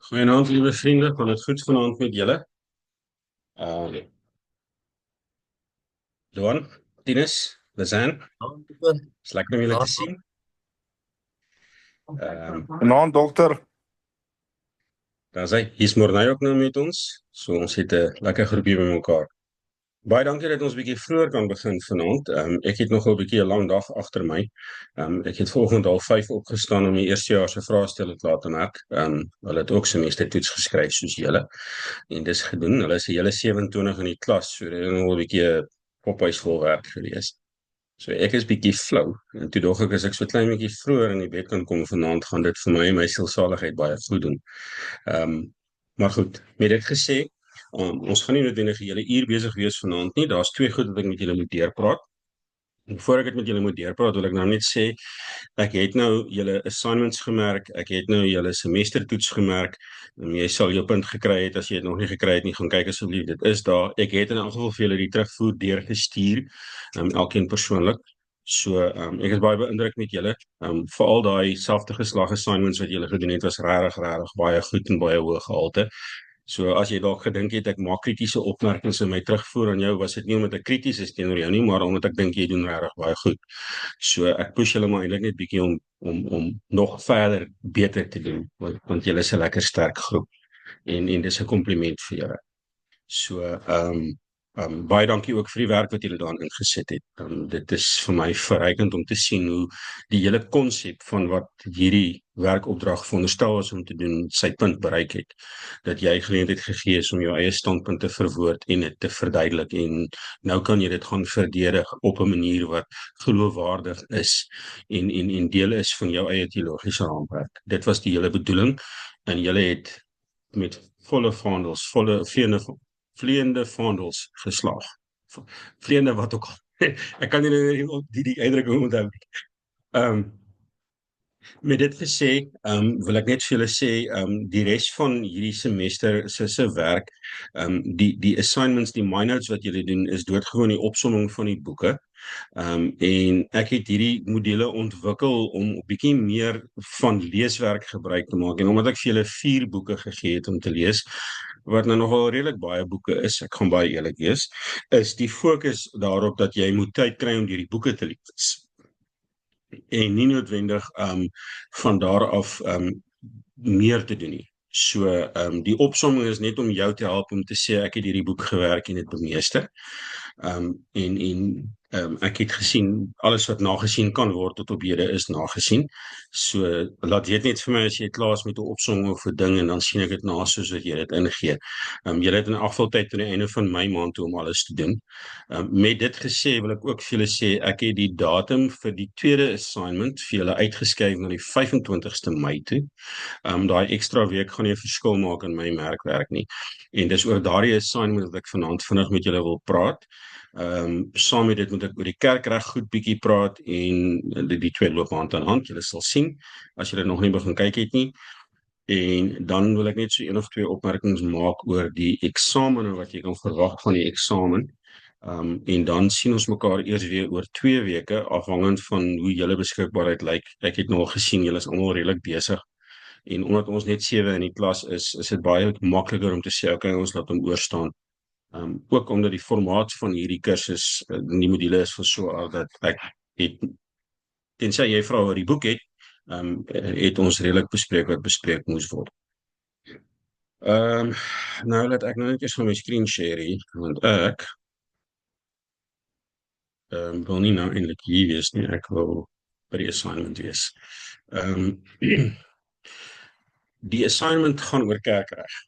Goeienaand, lieve vrienden. Gaan het goed vanaand met julle? Uh, Luan, Tinus, Lizanne, is lekker om julle te sien. Naam dokter. Daar is hy, hier's Mornay ook nou met ons. So ons het 'n lekker groepie bymekaar. Baie dankie dat ons bietjie vroeër kan begin vanaand. Ek het nogal 'n bietjie 'n lang dag agter my. Ek het vanoggend al 5 opgestaan om die eerstejaars se vraestelle te laat maak. Hulle het ook semestertoets geskryf soos julle. En dis gedoen. Hulle is 'n hele 27 in die klas, so dit het nog 'n bietjie pophuisvol werk gewees. So ek is bietjie flou en toe dog ek as ek so klein bietjie vroeër in die bed kan kom vanaand, gaan dit vir my en my sielsaligheid baie goed doen. Maar goed, met dit gesê, ons gaan nie noodwendig 'n hele uur besig wees vanaand nie. Daar's twee goed wat ek met julle moet deurpraat. En voor ek dit met julle moet deurpraat, wil ek nou net sê ek het nou julle assignments gemerk, ek het nou julle semestertoets gemerk. Jy sal jou punt gekry het as jy dit nog nie gekry het nie, gaan kyk asseblief. Dit is daar. Ek het in elk geval vir julle die terugvoer deurgestuur, elkeen persoonlik. So ek is baie beïndruk met julle. Veral daai selfde geslag assignments wat julle gedoen het was regtig baie goed en baie hoë gehalte. So as jy dalk gedink het ek maak kritiese opmerkings in my terugvoer aan jou, was dit nie omdat ek krities is teenoor jou nie, maar omdat ek dink jy doen regtig baie goed. So ek push julle maar eintlik net bietjie om nog verder beter te doen, want julle is 'n lekker sterk groep en dis 'n kompliment vir julle. So baie dankie ook vir die werk wat julle daarin ingesit het. Dit is vir my verrykend om te sien hoe die hele konsep van wat hierdie werkopdrag veronderstel is om te doen, sy punt bereik het. Dat jy geleentheid gegee is om jou eie standpunt te verwoord en dit te verduidelik en nou kan jy dit gaan verdedig op 'n manier wat geloofwaardig is en deel is van jou eie teologiese raamwerk. Dit was die hele bedoeling en julle het met volle vaandels, vleiende vaandels geslaag. Vleiende wat ook al. Ek kan nie die uitdrukking onthou nie. Met dit gesê, wil ek net vir julle sê, die res van hierdie semester se werk, die assignments, die MyNotes wat julle doen, is doodgewoon die opsomming van die boeke. En ek het hierdie module ontwikkel om 'n bietjie meer van leeswerk gebruik te maak. En omdat ek vir julle 4 boeke gegee het om te lees, wat nou nogal redelik baie boeke is, ek gaan baie eerlik wees, is die fokus daarop dat jy moet tyd kry om hierdie boeke te lees. En nie noodwendig van daar af meer te doen nie. So die opsomming is net om jou te help om te sê ek het hierdie boek gewerk en dit bemeester. Ek het gesien alles wat nagesien kan word tot op hede is nagesien. So laat weet net vir my as jy klaar is met 'n opsomming of 'n ding en dan sien ek dit na soos wat jy dit ingee. Jy het in afval tyd tot die einde van my maand toe om alles te doen. Met dit gesê wil ek ook vir julle sê ek het die datum vir die tweede assignment vir julle uitgeskuif na die 25ste Mei toe. Daai ekstra week gaan nie 'n verskil maak in my merkwerk nie. En dis oor daardie assignment wat ek vanaand vinnig met julle wil praat. Saam met dit moet ek oor die kerkreg goed bietjie praat en die twee loop hand aan hand. Julle sal sien as julle nog nie begin kyk het nie. En dan wil ek net so een of twee opmerkings maak oor die eksamene wat jy kan verwag van die eksamen. En dan sien ons mekaar eers weer oor 2 weke afhangend van hoe julle beskikbaarheid lyk. Ek het nou al gesien julle is almal redelik besig. En omdat ons net 7 in die klas is dit baie makliker om te sê okay, ons laat hom oorstaan. Ook omdat die formaat van hierdie kursus, die module is van so af dat ek het, tensy jy vra oor die boek het ons redelik bespreek wat bespreek moes word. Nou laat ek nou net eers van my screen share hier, want ek wil nie nou eintlik hier wees nie, ek wil by die assignment wees. Die assignment gaan oor kerkreg.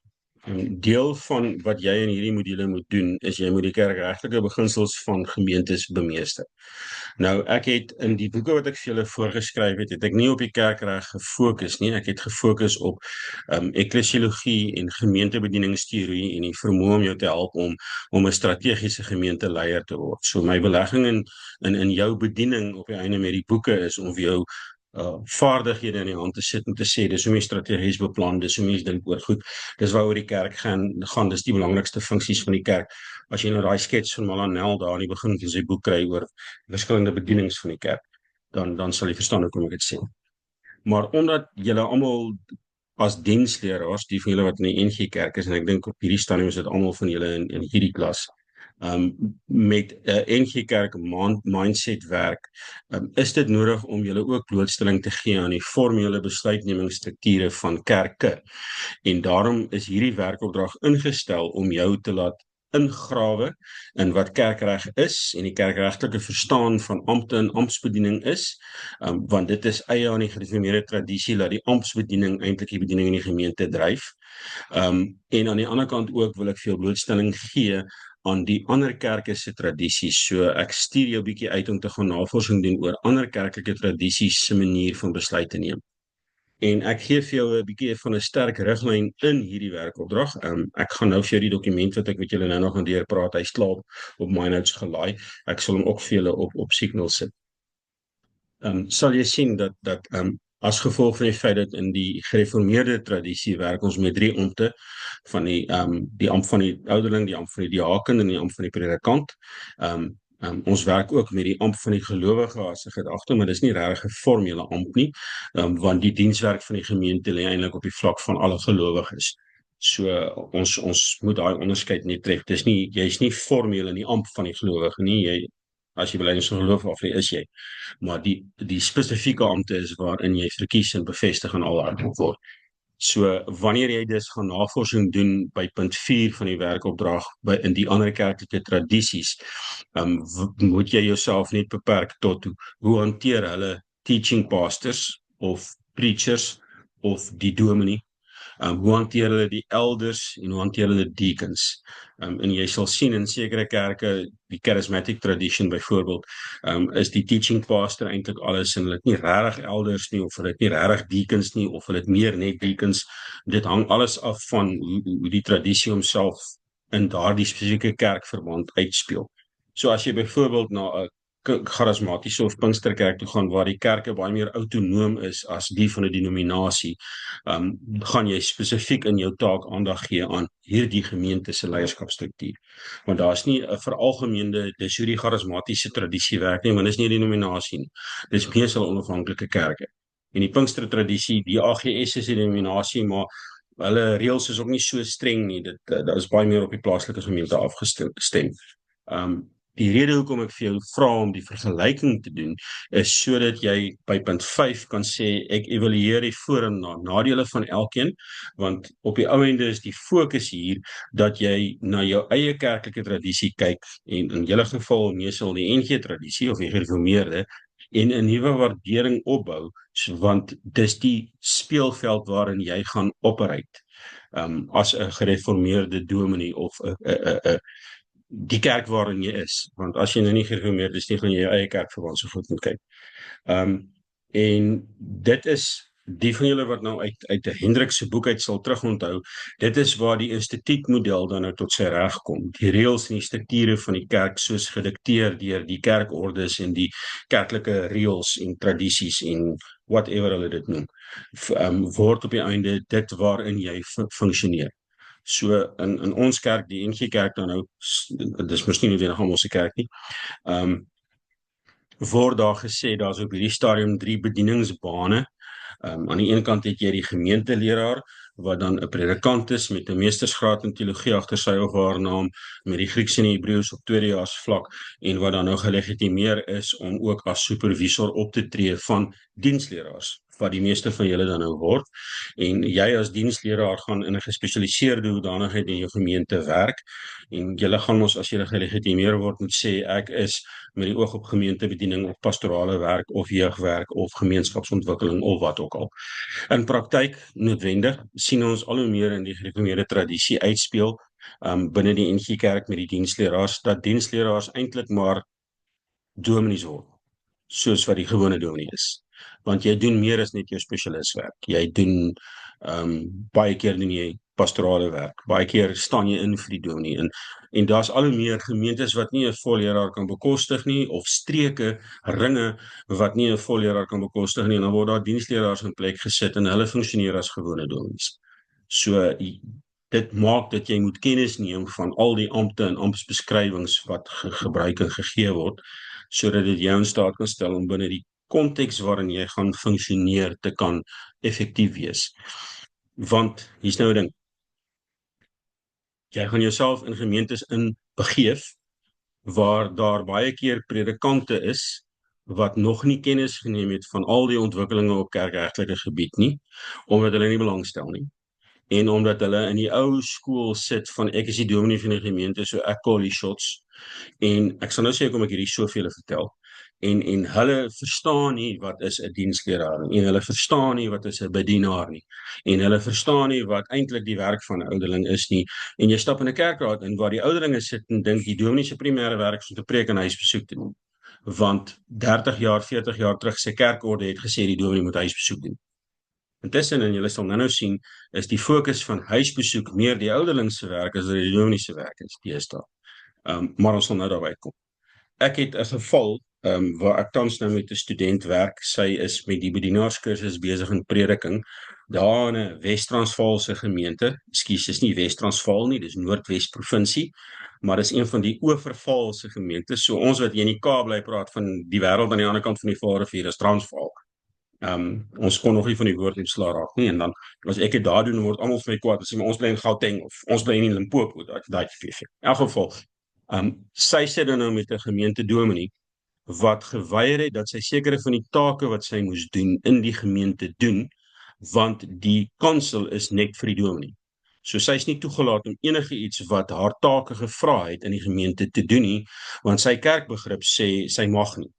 Deel van wat jy in hierdie module moet doen, is jy moet die kerkregtelike beginsels van gemeentes bemeester. Nou, ek het in die boeke wat ek vir julle voorgeskryf het ek nie op die kerkreg gefokus nie, ek het gefokus op ekklesiologie en gemeentebedieningsteorie en die vermoë om jou te help om 'n strategiese gemeenteleier te word. So my belegging in jou bediening op die einde met die boeke is om vir jou vaardighede in die hand te sit en te sê, dis hoe mens strategies beplan, dis hoe mens dink oor goed, dis waaroor die kerk gaan, dis die belangrikste funksies van die kerk. As jy nou daai skets van Malanel daar aan die begin van sy boek kry oor verskillende bedienings van die kerk, dan sal jy verstaan hoe kom ek dit sê. Maar omdat julle almal as diensleraars, die van julle wat in die NG Kerk is, en ek dink op hierdie stadium is dit almal van julle in hierdie klas, met NG Kerk mindset werk, is dit nodig om julle ook blootstelling te gee aan die formele besluitnemingsstrukture van kerke. En daarom is hierdie werkopdrag ingestel om jou te laat ingrawe in wat kerkreg is en die kerkregtelike verstaan van ampte en amptsbediening is, want dit is eie aan die gereformeerde tradisie dat die amptsbediening eintlik die bediening in die gemeente dryf. En aan die ander kant ook wil ek veel blootstelling gee aan die ander kerke se tradisies. So ek stuur jou 'n bietjie uit om te gaan navorsing doen oor ander kerklike tradisies se manier van besluit te neem. En ek gee vir jou 'n bietjie van 'n sterk riglyn in hierdie werkopdrag. Ek gaan nou vir jou die dokument wat ek met julle nou nog gaan deurpraat, hy's klaar op my notes gelaai. Ek sal hom ook vir julle op Signal sit. Sal jy sien dat as gevolg van die feit dat in die gereformeerde tradisie werk ons met 3 ampte van die ampt van die ouderling, die ampt van die diaken en die ampt van die predikant. Ons werk ook met die ampt van die gelowige as 'n gedagte, maar dis nie regtig 'n formele ampt nie, want die dienswerk van die gemeente lê eintlik op die vlak van alle gelowiges. So ons moet daai onderskeid net tref. Dis nie, jy's nie formeel in die ampt van die gelowige nie. Jy, as jy belydenis van geloof aflê, is jy. Maar die spesifieke ampte is waarin jy verkies en bevestig en al daai word. So wanneer jy dus gaan navorsing doen by punt 4 van die werkopdrag in die ander kerklike tradisies, moet jy jouself net beperk tot hoe hanteer hulle teaching pastors of preachers of die dominee, hoe hanteer hulle die elders en hoe hanteer hulle deacons. En jy sal sien in sekere kerke, die charismatic tradition byvoorbeeld, is die teaching pastor eintlik alles en hulle het nie regtig elders nie, of hulle het nie regtig deacons nie, of hulle het meer net deacons. Dit hang alles af van hoe die tradisie homself in daardie spesifieke kerkverband uitspeel. So as jy byvoorbeeld na 'n charismatiese of Pinksterkerk toe gaan waar die kerke baie meer autonoom is as die van 'n denominasie, gaan jy spesifiek in jou taak aandag gee aan hierdie gemeente se leierskapstruktuur. Want daar's nie 'n veralgemeende dis hoe die charismatiese tradisie werk nie, want dis nie 'n denominasie nie. Dis meestal onafhanklike kerke. En die Pinkster tradisie, die AGS is 'n denominasie, maar hulle reëls is ook nie so streng nie. Dit is baie meer op die plaaslike gemeente afgestem. Die rede hoekom ek vir jou vra om die vergelyking te doen, is sodat jy by punt 5 kan sê, ek evalueer die voor- en nadele van elkeen, want op die ou ende is die fokus hier, dat jy na jou eie kerklike tradisie kyk, en in julle geval meestal die NG tradisie, of die gereformeerde, en 'n nuwe waardering opbou, want dis die speelveld waarin jy gaan operate, as 'n gereformeerde dominee, of die kerk waarin jy is, want as jy nou nie gereformeerd is nie, gaan jy jou eie kerkverband so goed moet kyk. En dit is, die van julle wat nou uit die Hendrik se boek uit sal terugonthou, dit is waar die instituutmodel dan nou tot sy reg kom. Die reëls en die strukture van die kerk soos gedikteer deur die kerkordes en die kerklike reëls en tradisies en whatever hulle dit noem, word op die einde dit waarin jy funksioneer. So in ons kerk, die NG Kerk dan nou, dis miskien nie noodwendig almal se kerk nie, word daar gesê, daar's op hierdie stadium 3 bedieningsbane. Aan die een kant het jy die gemeenteleraar, wat dan 'n predikant is met 'n meestersgraad in teologie agter sy of haar naam, met die Grieks en die Hebreëus op tweedejaars vlak, en wat dan nou gelegitimeer is om ook as supervisor op te tree van diensleraars, wat die meeste van julle dan nou word. En jy as diensleraar gaan in 'n gespesialiseerde hoedanigheid in jou gemeente werk, en julle gaan mos, as julle gelegitimeer word, moet sê, ek is met die oog op gemeentebediening of pastorale werk of jeugwerk of gemeenskapsontwikkeling of wat ook al. In praktyk, noodwendig, sien ons al hoe meer in die gereformeerde tradisie uitspeel, binne die NG Kerk met die diensleraars, dat diensleraars eintlik maar dominees word, soos wat die gewone dominee is. Want jy doen meer as net jou spesialiswerk. Jy doen, baie keer doen jy pastorale werk, baie keer staan jy in vir die dominee, en daar's al hoe meer gemeentes wat nie 'n volleraar kan bekostig nie, of streke, ringe, wat nie 'n volleraar kan bekostig nie, en dan word daar diensleraars in plek gesit, en hulle funksioneer as gewone dominees. So, dit maak dat jy moet kennis neem van al die ampte en amptsbeskrywings wat gebruik en gegee word, sodat dit jou in staat kan stel om binne die konteks waarin jy gaan funksioneer te kan effektief wees. Want hier's nou 'n ding. Jy gaan jouself in gemeentes in begeef waar daar baie keer predikante is wat nog nie kennis geneem het van al die ontwikkelinge op kerkregtelike gebied nie, omdat hulle nie belangstel nie. En omdat hulle in die ou skool sit van ek is die dominee van die gemeente, so ek call die shots. En ek sal nou sê hoekom ek hierdie soveel vertel. En hulle verstaan nie wat is 'n diensleraar nie, en hulle verstaan nie wat is 'n bedienaar nie, en hulle verstaan nie wat eintlik die werk van 'n ouderling is nie. En jy stap in 'n kerkraad in waar die ouderlinge sit en dink die dominee se primêre werk is om te preek en huisbesoek te doen. Want 30 jaar, 40 jaar terug sy kerkorde het gesê die dominee moet huisbesoek doen. Intussen, en julle sal nou sien, is die fokus van huisbesoek meer die ouderling se werk as die dominee se werk is deesdae. Maar ons sal nou daarby kom. Ek het 'n geval waar ek tans nou met 'n student werk. Sy is met die bedienaarskursus besig in prediking daar in 'n Wes-Transvaalse gemeente. Ekskuus, dis nie Wes-Transvaal nie, dis Noordwes provinsie, maar dis een van die Oevervaalse gemeentes. So ons wat hier in die Kaap bly praat van die wêreld aan die ander kant van die Vaalrivier is Transvaal. Ons kon nog nie van die woord ontslaa raak nie, en dan as ek dit daar doen, word almal vir my kwaad, as ons bly in Gauteng of ons bly in Limpopo, daai VV. In elk geval, sy sit dan nou met 'n gemeente dominee wat geweier het dat sy sekere van die take wat sy moes doen in die gemeente doen, want die kansel is net vir die dominee. So sy is nie toegelaat om enige iets wat haar take gevra het in die gemeente te doen nie, want sy kerkbegrip sê sy mag nie.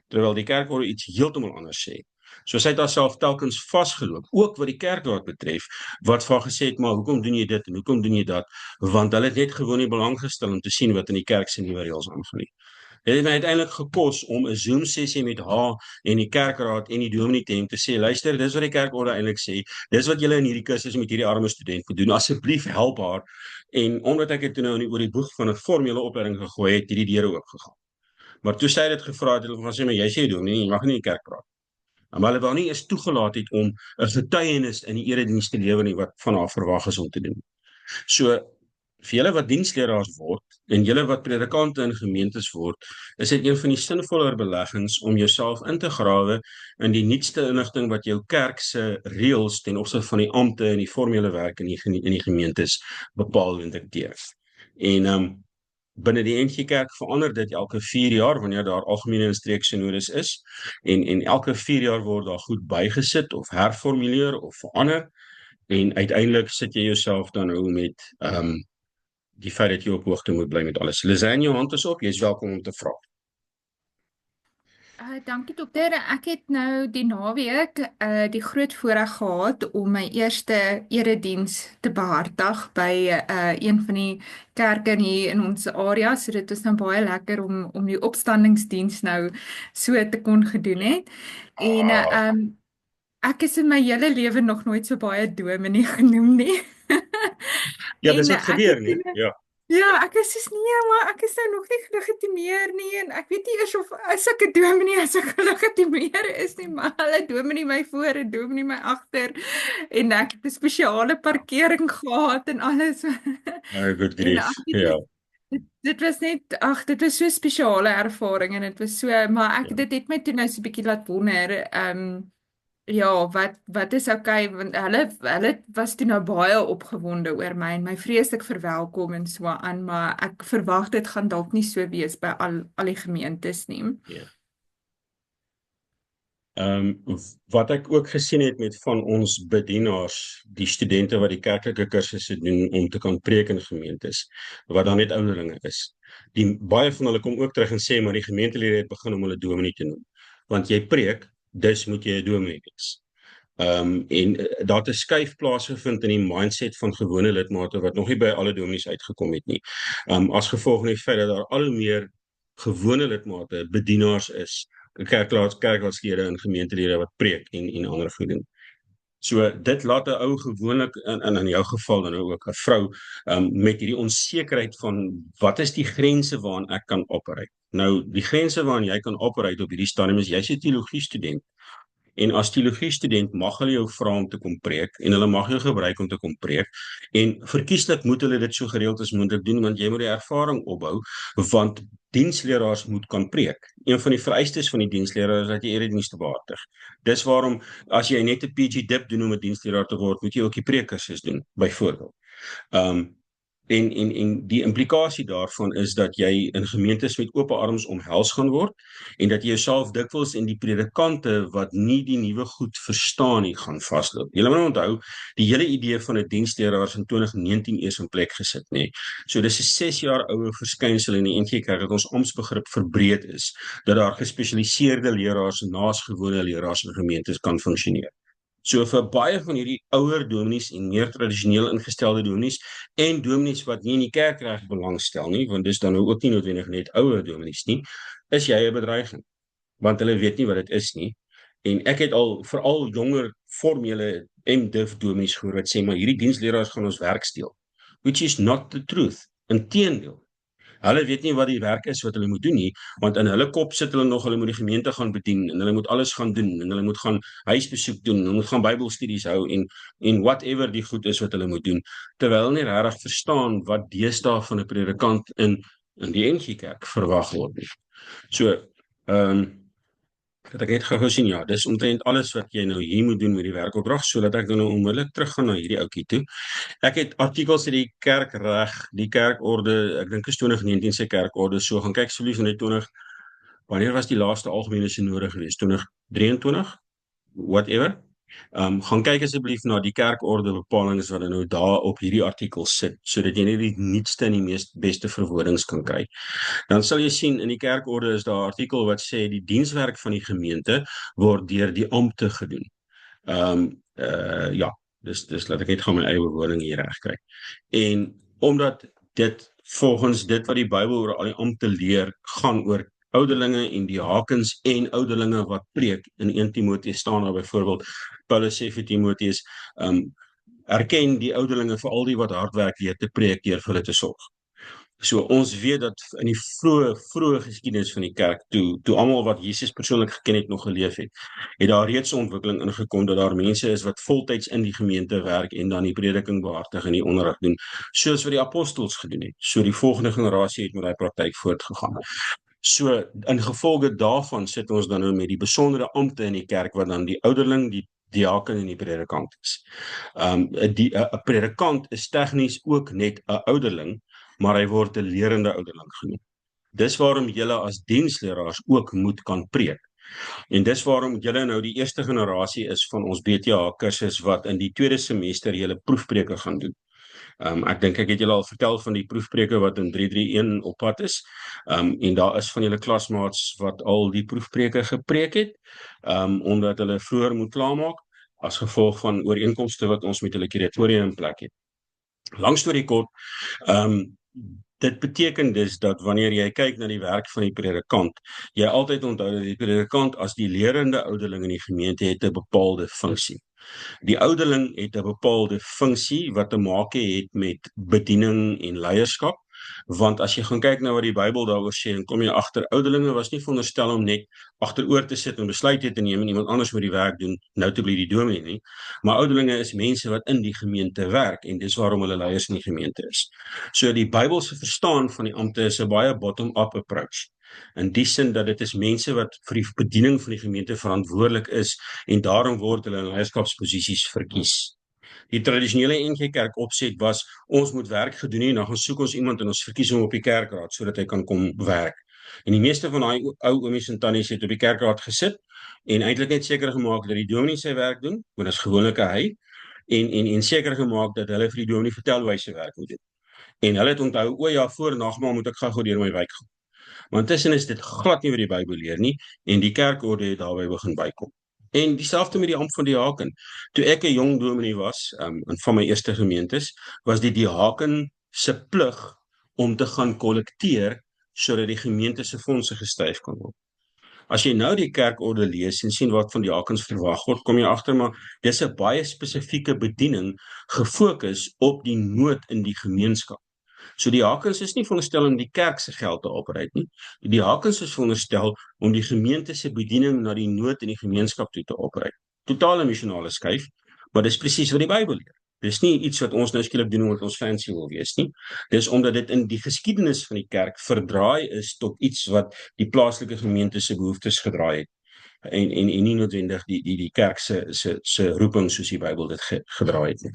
Terwyl die kerkorde iets heeltemal anders sê. So sy het haarself telkens vasgeloop, ook wat die kerkraad betref, wat vir haar gesê het, maar hoekom doen jy dit en hoekom doen jy dat? Want hulle het net gewoon nie belang gestel om te sien wat in die kerk se nuwe reëls aangaan nie. Dit het my uiteindelik gekos om 'n Zoom sessie met haar en die kerkraad en die dominee te hê om te sê, luister, dis wat die kerkorde eintlik sê, dis wat julle in hierdie kursus met hierdie arme student moet doen, asseblief help haar. En omdat ek dit toe nou oor die boeg van 'n formele opleiding gegooi het, hierdie deure oopgegaan. Maar toe sy dit gevra het, hulle gaan sê, maar jy sê dominee, jy mag nie in die kerk praat. Maar hulle wou nie eens toegelaat het om 'n getuienis in die erediens te lewer nie wat van haar verwag is om te doen. So vir julle wat diensleraars word en julle wat predikante in gemeentes word, is dit een van die sinvoller beleggings om jouself in te grawe in die nuutste inligting wat jou kerk se reëls ten opsigte van die ampte en die formele werk in die gemeentes bepaal en dikteer. En binne die NG Kerk verander dit elke 4 jaar wanneer daar algemene en streeksinodes is, en elke 4 jaar word daar goed bygesit of herformuleer of verander, en uiteindelik sit jy jouself dan nou met die feit dat jy op hoogte moet bly met alles. Lizanne, jou hand is op, jy is welkom om te vra. Dankie dokter. Ek het nou die naweek die groot voorreg gehad om my eerste erediens te behartig by een van die kerke hier in ons area. So dit was nou baie lekker om die opstandingsdiens nou so te kon gedoen het. En ek is in my hele lewe nog nooit so baie dominee genoem nie. Ja, dis En wat ek gebeur, het nie? Ja. Ja, ek is soos nee, maar ek is nou nog nie gelegitimeer nie en ek weet nie eers of as ek 'n dominee as ek gelegitimeer is nie, maar hulle dominee my voor en dominee my agter en ek het 'n spesiale parkering gehad en alles. Good En grief. Ja. dit was net dit was so 'n spesiale ervaring en dit was so, maar dit het my toe nou so 'n bietjie laat wonder, ja, wat is okay, want hulle was toe nou baie opgewonde oor my en my vreeslik verwelkom en so aan, maar ek verwag dit gaan dalk nie so wees by al die gemeentes nie. Ja. Wat ek ook gesien het met van ons bedienaars, die studente wat die kerklike kursusse doen om te kan preek in gemeentes, wat dan net ouderlinge is. Baie van hulle kom ook terug en sê, maar die gemeentelede het begin om hulle dominee te noem. Want jy preek, dus moet jy 'n dominee wees. Daar het 'n skuif plaasgevind in die mindset van gewone lidmate wat nog nie by alle dominees uitgekom het nie. As gevolg van die feit dat daar al hoe meer gewone lidmate bedienaars is, kerkraadslede en gemeentelede wat preek en ander goed doen. So dit laat 'n ou gewoonlik in jou geval dan ook 'n vrou met hierdie onsekerheid van wat is die grense waaraan ek kan operate. Nou die grense waaraan jy kan operate op hierdie stadium is jy's 'n teologie student. En as teologiestudent mag hulle jou vra om te kom preek en hulle mag jou gebruik om te kom preek. En verkieslik moet hulle dit so gereeld as moontlik doen want jy moet die ervaring opbou want diensleraars moet kan preek. Een van die vereistes van die diensleraar is dat jy erediens te behartig. Dis waarom as jy net 'n PG dip doen om 'n diensleraar te word, moet jy ook die preekkursus doen, byvoorbeeld. En die implikasie daarvan is dat jy in gemeentes met oop arms omhels gaan word en dat jy jouself dikwels in die predikante wat nie die nuwe goed verstaan nie gaan vasloop. Julle moet onthou, die hele idee van 'n diensleraar is in 2019 eers in plek gesit, nê. So dis 'n 6 jaar oue verskynsel in die NG Kerk dat ons amptsbegrip verbreed is, dat daar gespesialiseerde leraars naas gewone leraars in gemeentes kan funksioneer. So vir baie van hierdie ouer dominees en meer tradisioneel ingestelde dominees en dominees wat nie in die kerk reg belangstel nie, want dis dan nou ook nie noodwendig net ouer dominees nie, is jy 'n bedreiging, want hulle weet nie wat dit is nie. En ek het al veral jonger formele MDiv dominees gehoor wat sê maar hierdie diensleraars gaan ons werk steel, which is not the truth. Inteendeel. Hulle weet nie wat die werk is wat hulle moet doen nie, want in hulle kop sit hulle nog, hulle moet die gemeente gaan bedien, en hulle moet alles gaan doen, en hulle moet gaan huisbesoek doen, hulle moet gaan Bybelstudies hou, en whatever die goed is wat hulle moet doen, terwyl hulle nie regtig verstaan wat deesdae van 'n predikant in die NG Kerk verwag word nie. So, dat ek net gou sien, ja, dis omtrent alles wat jy nou hier moet doen met die werkopdrag, sodat ek dan nou onmiddellik teruggaan na hierdie ouetjie toe. Ek het artikels uit die kerkreg, die kerkorde, ek dink is 2019 se kerkorde, so gaan kyk asseblief in die wanneer was die laaste algemene synode geweest? 2023? Whatever. Gaan kyk asseblief na die kerkorde bepalings wat nou daar op hierdie artikel sit, sodat jy net die nuutste en die beste verwoordings kan kry. Dan sal jy sien in die kerkorde is daar 'n artikel wat sê die dienswerk van die gemeente word deur die ampte gedoen. Ja, dis laat ek net gaan my eie bewoording hier reg kry. En omdat dit volgens dit wat die Bybel oor al die ampte leer, gaan oor ouderlinge en diakens en ouderlinge wat preek. In 1 Timoteus staan daar byvoorbeeld, Paulus sê vir Timoteus, erken die ouderlinge vir al die wat hard werk deur te preek, deur vir hulle te sorg. So ons weet dat in die vroeë geskiedenis van die kerk, toe almal wat Jesus persoonlik geken het nog geleef het daar reeds 'n ontwikkeling ingekom dat daar mense is wat voltyds in die gemeente werk en dan die prediking behartig en die onderrig doen, soos wat die apostels gedoen het. So die volgende generasie het met daai praktyk voortgegaan. So in gevolge daarvan sit ons dan nou met die besondere ampte in die kerk wat dan die ouderling, die diaken en die predikant is. 'n predikant is tegnies ook net 'n ouderling, maar hy word 'n lerende ouderling genoem. Dis waarom julle as diensleraars ook moet kan preek. En dis waarom julle nou die eerste generasie is van ons BTA kursus wat in die tweede semester julle proefpreke gaan doen. Ek dink ek het julle al vertel van die proefpreke wat in 331 op pad is. En daar is van julle klasmaats wat al die proefpreke gepreek het, omdat hulle vroeër moet klaarmaak as gevolg van ooreenkomste wat ons met hulle kuratorium in plek het. Lang storie kort, dit beteken dus dat wanneer jy kyk na die werk van die predikant, jy altyd onthou dat die predikant as die lerende ouderling in die gemeente het 'n bepaalde funksie. Die ouderling het 'n bepaalde funksie wat te maak het met bediening en leierskap, want as jy gaan kyk na wat die Bybel daaroor sê, dan kom jy agter ouderlinge was nie veronderstel om net agteroor te sit en besluite te neem en iemand anders moet die werk doen, notably die dominee nie, maar ouderlinge is mense wat in die gemeente werk en dis waarom hulle leiers in die gemeente is. So die Bybelse verstaan van die ampte is 'n baie bottom-up approach. In die sin dat dit is mense wat vir die bediening van die gemeente verantwoordelik is en daarom word hulle in leierskapsposisies verkies. Die tradisionele NG Kerk opset was, ons moet werk gedoen en dan gaan soek ons iemand en ons verkies hom op die kerkraad, sodat hy kan kom werk. En die meeste van daai ou oomies en tannies het op die kerkraad gesit, en eintlik net seker gemaak dat die dominee sy werk doen, want dit is gewoonlik hy, en seker gemaak dat hulle vir die dominee vertel hoe hy sy werk moet doen. En hulle het onthou, o ja, voor nagmaal moet ek gou deur my wijk gaan. Maar intussen is dit glad nie wat die Bybel leer nie, en die kerkorde het daarby begin bykom. En dieselfde met die ampt van diaken. Toe ek 'n jong dominee was, in van my eerste gemeentes, was die diaken se plig om te gaan kollekteer sodat die gemeente se fondse gestyf kan word. As jy nou die kerkorde lees en sien wat van diakens verwag word, kom jy agter maar dis 'n baie spesifieke bediening gefokus op die nood in die gemeenskap. So die Hakens is nie veronderstel om die kerk se geld te operate nie. Die Hakens is veronderstel om die gemeente se bediening na die nood in die gemeenskap toe te operate. Totale missionale skuif, maar dis presies wat die Bybel leer. Dis nie iets wat ons nou skielik doen omdat ons fancy wil wees nie. Dis omdat dit in die geskiedenis van die kerk verdraai is tot iets wat die plaaslike gemeente se behoeftes gedraai het. En nie noodwendig die kerk se roeping soos die Bybel dit gedraai het nie.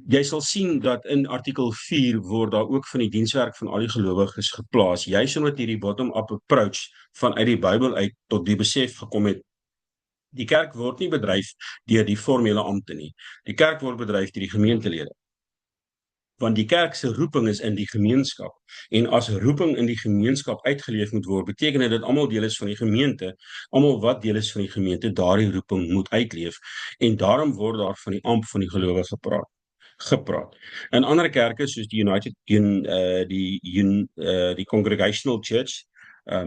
Jy sal sien dat in artikel 4 word daar ook van die dienswerk van al die gelowiges geplaas, juis omdat hierdie bottom-up approach vanuit die Bybel uit tot die besef gekom het. Die kerk word nie bedryf deur die formele ampte nie. Die kerk word bedryf deur die gemeentelede. Want die kerk se roeping is in die gemeenskap. En as roeping in die gemeenskap uitgeleef moet word, beteken dit dat almal deel is van die gemeente, almal wat deel is van die gemeente, daardie roeping moet uitleef. En daarom word daar van die amp van die gelowige gepraat. In ander kerke soos die die Congregational Church,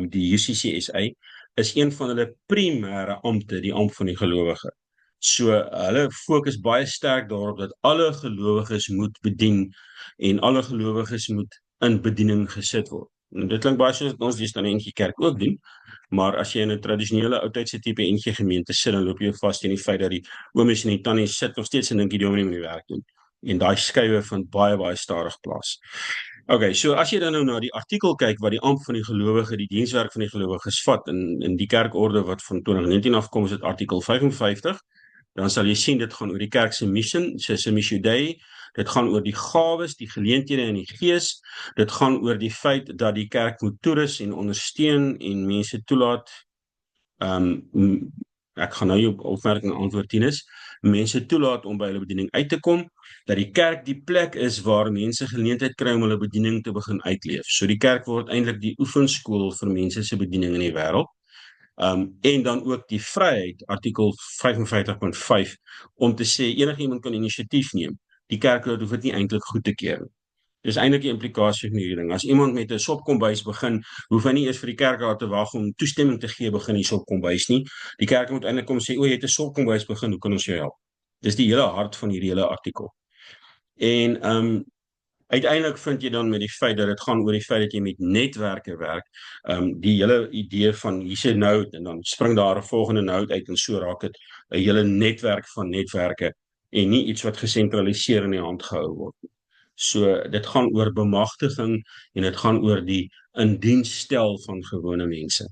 die UCCSA, is een van hulle primêre ampte die amp van die gelowige. So hulle fokus baie sterk daarop dat alle gelowiges moet bedien en alle gelowiges moet in bediening gesit word. En dit klink baie soos wat ons deesdae in NG Kerk ook doen, maar as jy in 'n tradisionele oudtydse tipe NG gemeente sit, dan loop jy vas teen die feit dat die oomies en die tannies sit nog steeds en dink die dominee moet die werk doen. En daai skuwe vind baie stadig plaas. Okay, so as jy dan nou na die artikel kyk wat die amp van die gelowige, die dienswerk van die gelowiges vat in die kerkorde wat van 2019 afkom, is dit artikel 55, dan sal jy sien dit gaan oor die kerk se mission, se Missio Dei, dit gaan oor die gawes, die geleenthede in die gees, dit gaan oor die feit dat die kerk moet toerus en ondersteun en mense toelaat. Ek gaan nou jou opmerking antwoord Tinus, mense toelaat om by hulle bediening uit te kom, dat die kerk die plek is waar mense geleentheid kry om hulle bediening te begin uitleef. So die kerk word eintlik die oefenskool vir mense se bediening in die wêreld. En dan ook die vryheid, artikel 55.5, om te sê enigiemand kan inisiatief neem. Die kerk hoef dit nie eintlik goed te keer nie. Dis eintlik die implikasie van hierdie ding. As iemand met 'n sopkombuis begin, hoef hy nie eers vir die kerk daar te wag om toestemming te gee begin die sopkombuis nie. Die kerk moet eintlik kom sê, o, jy het 'n sopkombuis begin, hoe kan ons jou help? Dis die hele hart van hierdie hele artikel. En uiteindelik vind jy dan met die feit dat dit gaan oor die feit dat jy met netwerke werk, die hele idee van hier's 'n node en dan spring daar 'n volgende node uit en so raak dit 'n hele netwerk van netwerke en nie iets wat gesentraliseer in die hand gehou word. So dit gaan oor bemagtiging en dit gaan oor die indienststel van gewone mense.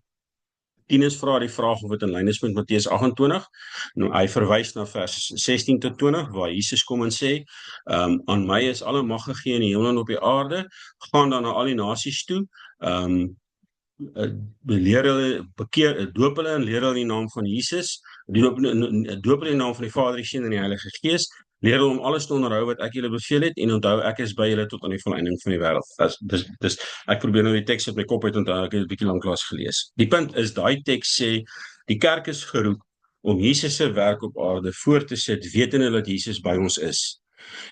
Tinus vra die vraag of dit in lyn is met Matteus 28. Nou hy verwys na vers 16 tot 20 waar Jesus kom en sê, aan my is alle mag gegee in die hemel en op die aarde, gaan dan na al die nasies toe, leer hulle, doop hulle en leer hulle in die naam van Jesus, doop hulle in die naam van die Vader, die Seun en die Heilige Gees, leer hulle om alles te onderhou wat ek julle beveel het, en onthou ek is by julle tot aan die volëinding van die wêreld. Ek probeer nou die teks op my kop uit onthou, ek het 'n bietjie lanklaas gelees. Die punt is, daai teks sê, die kerk is geroep om Jesus se werk op aarde voort te sit, wetende dat Jesus by ons is.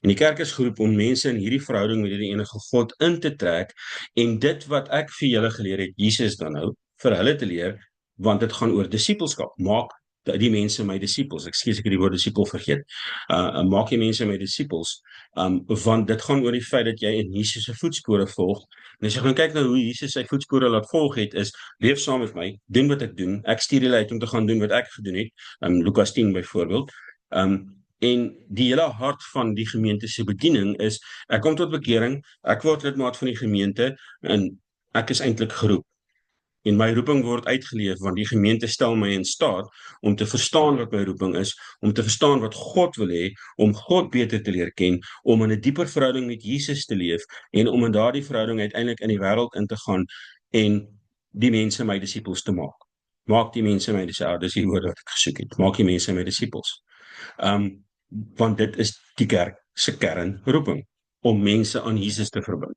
En die kerk is geroep om mense in hierdie verhouding met die enige God in te trek, en dit wat ek vir julle geleer het, Jesus dan nou, vir hulle te leer, want dit gaan oor disippelskap. Maak die mense my disippels. Ekskuus, ek het die woord disipel vergeet. Maak die mense my disippels, want dit gaan oor die feit dat jy in Jesus se voetspore volg. En as jy gaan kyk na hoe Jesus sy voetspore laat volg het, is leef saam met my, doen wat ek doen. Ek stuur julle uit om te gaan doen wat ek gedoen het. Lukas 10 byvoorbeeld. En die hele hart van die gemeente se bediening is, ek kom tot bekering, ek word lidmaat van die gemeente en ek is eintlik geroep. En my roeping word uitgeleef, want die gemeente stel my in staat om te verstaan wat my roeping is, om te verstaan wat God wil hê, om God beter te leer ken, om in 'n dieper verhouding met Jesus te leef, en om in daardie verhouding uiteindelik in die wêreld in te gaan, en die mense my disippels te maak. Maak die mense my disippels, dis die woord wat ek gesoek het, maak die mense my disippels. Want dit is die kerk se kernroeping, om mense aan Jesus te verbind.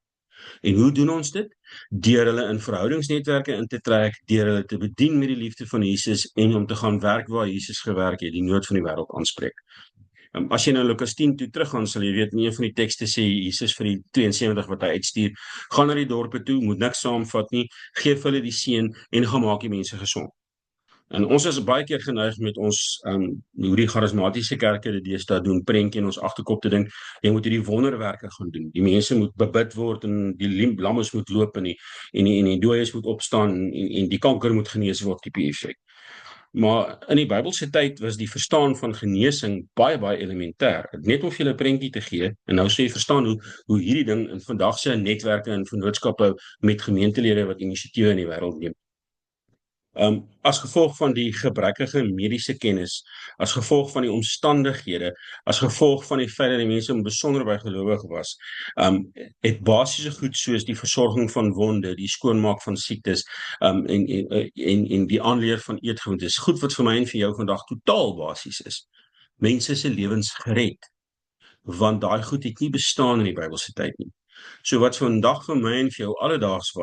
En hoe doen ons dit? Deur hulle in verhoudingsnetwerke in te trek, deur hulle te bedien met die liefde van Jesus en om te gaan werk waar Jesus gewerk het, die nood van die wêreld aanspreek. As jy nou Lukas 10 toe teruggaan, sal jy weet in een van die tekste sê Jesus vir die 72 wat hy uitstuur, gaan na die dorpe toe, moet niks saamvat nie, gee vir hulle die seën en gaan maak die mense gesond. En ons is baie keer geneig met ons hoe die charismatiese kerke dit deesdae doen, prentjie in ons agterkop te dink, jy moet hierdie wonderwerke gaan doen. Die mense moet bebid word en die lammes moet loop en die dooies moet opstaan en die kanker moet genees word, tipe effek. Maar in die Bybelse tyd was die verstaan van genesing baie elementêr. Net om vir julle 'n prentjie te gee, en nou sê jy verstaan hoe hierdie ding in vandag se netwerke en vennootskappe met gemeentelede wat inisiatiewe in die wêreld neem. As gevolg van die gebrekkige mediese kennis, as gevolg van die omstandighede, as gevolg van die feit dat die mense besonder bygelowig was, het basiese goed soos die versorging van wonde, die skoonmaak van siektes, en die aanleer van eetgewoontes, goed wat vir my en vir jou vandag totaal basies is. Mense se lewens gered, want daai goed het nie bestaan in die Bybelse tyd nie. So wat vandag vir my en vir jou alledaags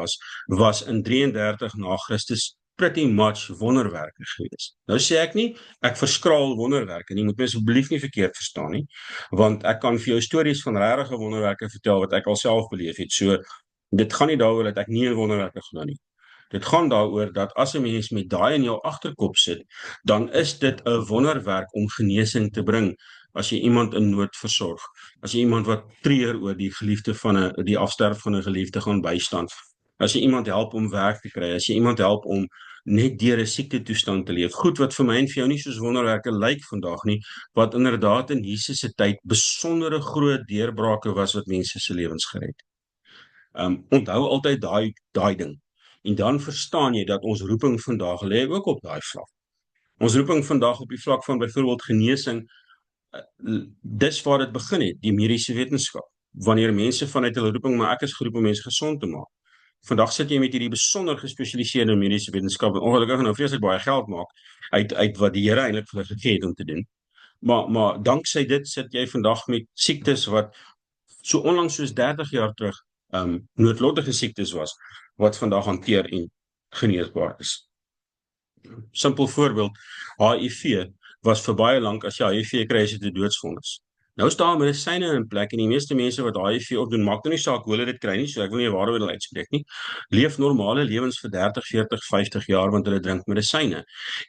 was in 33 na Christus pretty much wonderwerke gewees. Nou sê ek nie, ek verskraal wonderwerke nie, moet my asseblief nie verkeerd verstaan nie, want ek kan vir jou stories van regte wonderwerke vertel wat ek alself beleef het. So dit gaan nie daaroor dat ek nie in wonderwerke glo nie. Dit gaan daaroor dat as 'n mens met daai in jou agterkop sit, dan is dit 'n wonderwerk om genesing te bring. As jy iemand in nood versorg, as jy iemand wat treur oor die geliefde van die afsterf van 'n geliefde gaan bystand, as jy iemand help om werk te kry, as jy iemand help om net deur 'n siekte toestand te leef, goed wat vir my en vir jou nie soos wonderwerke lyk vandag nie, wat inderdaad in Jesus se tyd besondere groot deurbrake was wat mense se lewens gered. Onthou altyd daai ding. En dan verstaan jy dat ons roeping vandag lê ook op daai vlak. Ons roeping vandag op die vlak van byvoorbeeld genesing, dis waar dit begin het, die mediese wetenskap. Wanneer mense vanuit hulle roeping, maar ek is geroep om mense gesond te maak. Vandag sit jy met hierdie besonder gespesialiseerde mediese wetenskap en ongelukkig nou vreeslik baie geld maak uit wat die Here eintlik vir hulle gegee het om te doen. Maar danksy dit sit jy vandag met siektes wat so onlangs soos 30 jaar terug noodlottige siektes was wat vandag hanteer en geneesbaar is. Simpel voorbeeld, HIV was vir baie lank as jy HIV kry is dit 'n doodsvonnis. Nou is daar medisyne in plek en die meeste mense wat HIV opdoen, maak nou nie saak hoe hulle dit kry nie, so ek wil nie waaroor hulle uitspreek nie, leef normale lewens vir 30, 40, 50 jaar want hulle drink medisyne.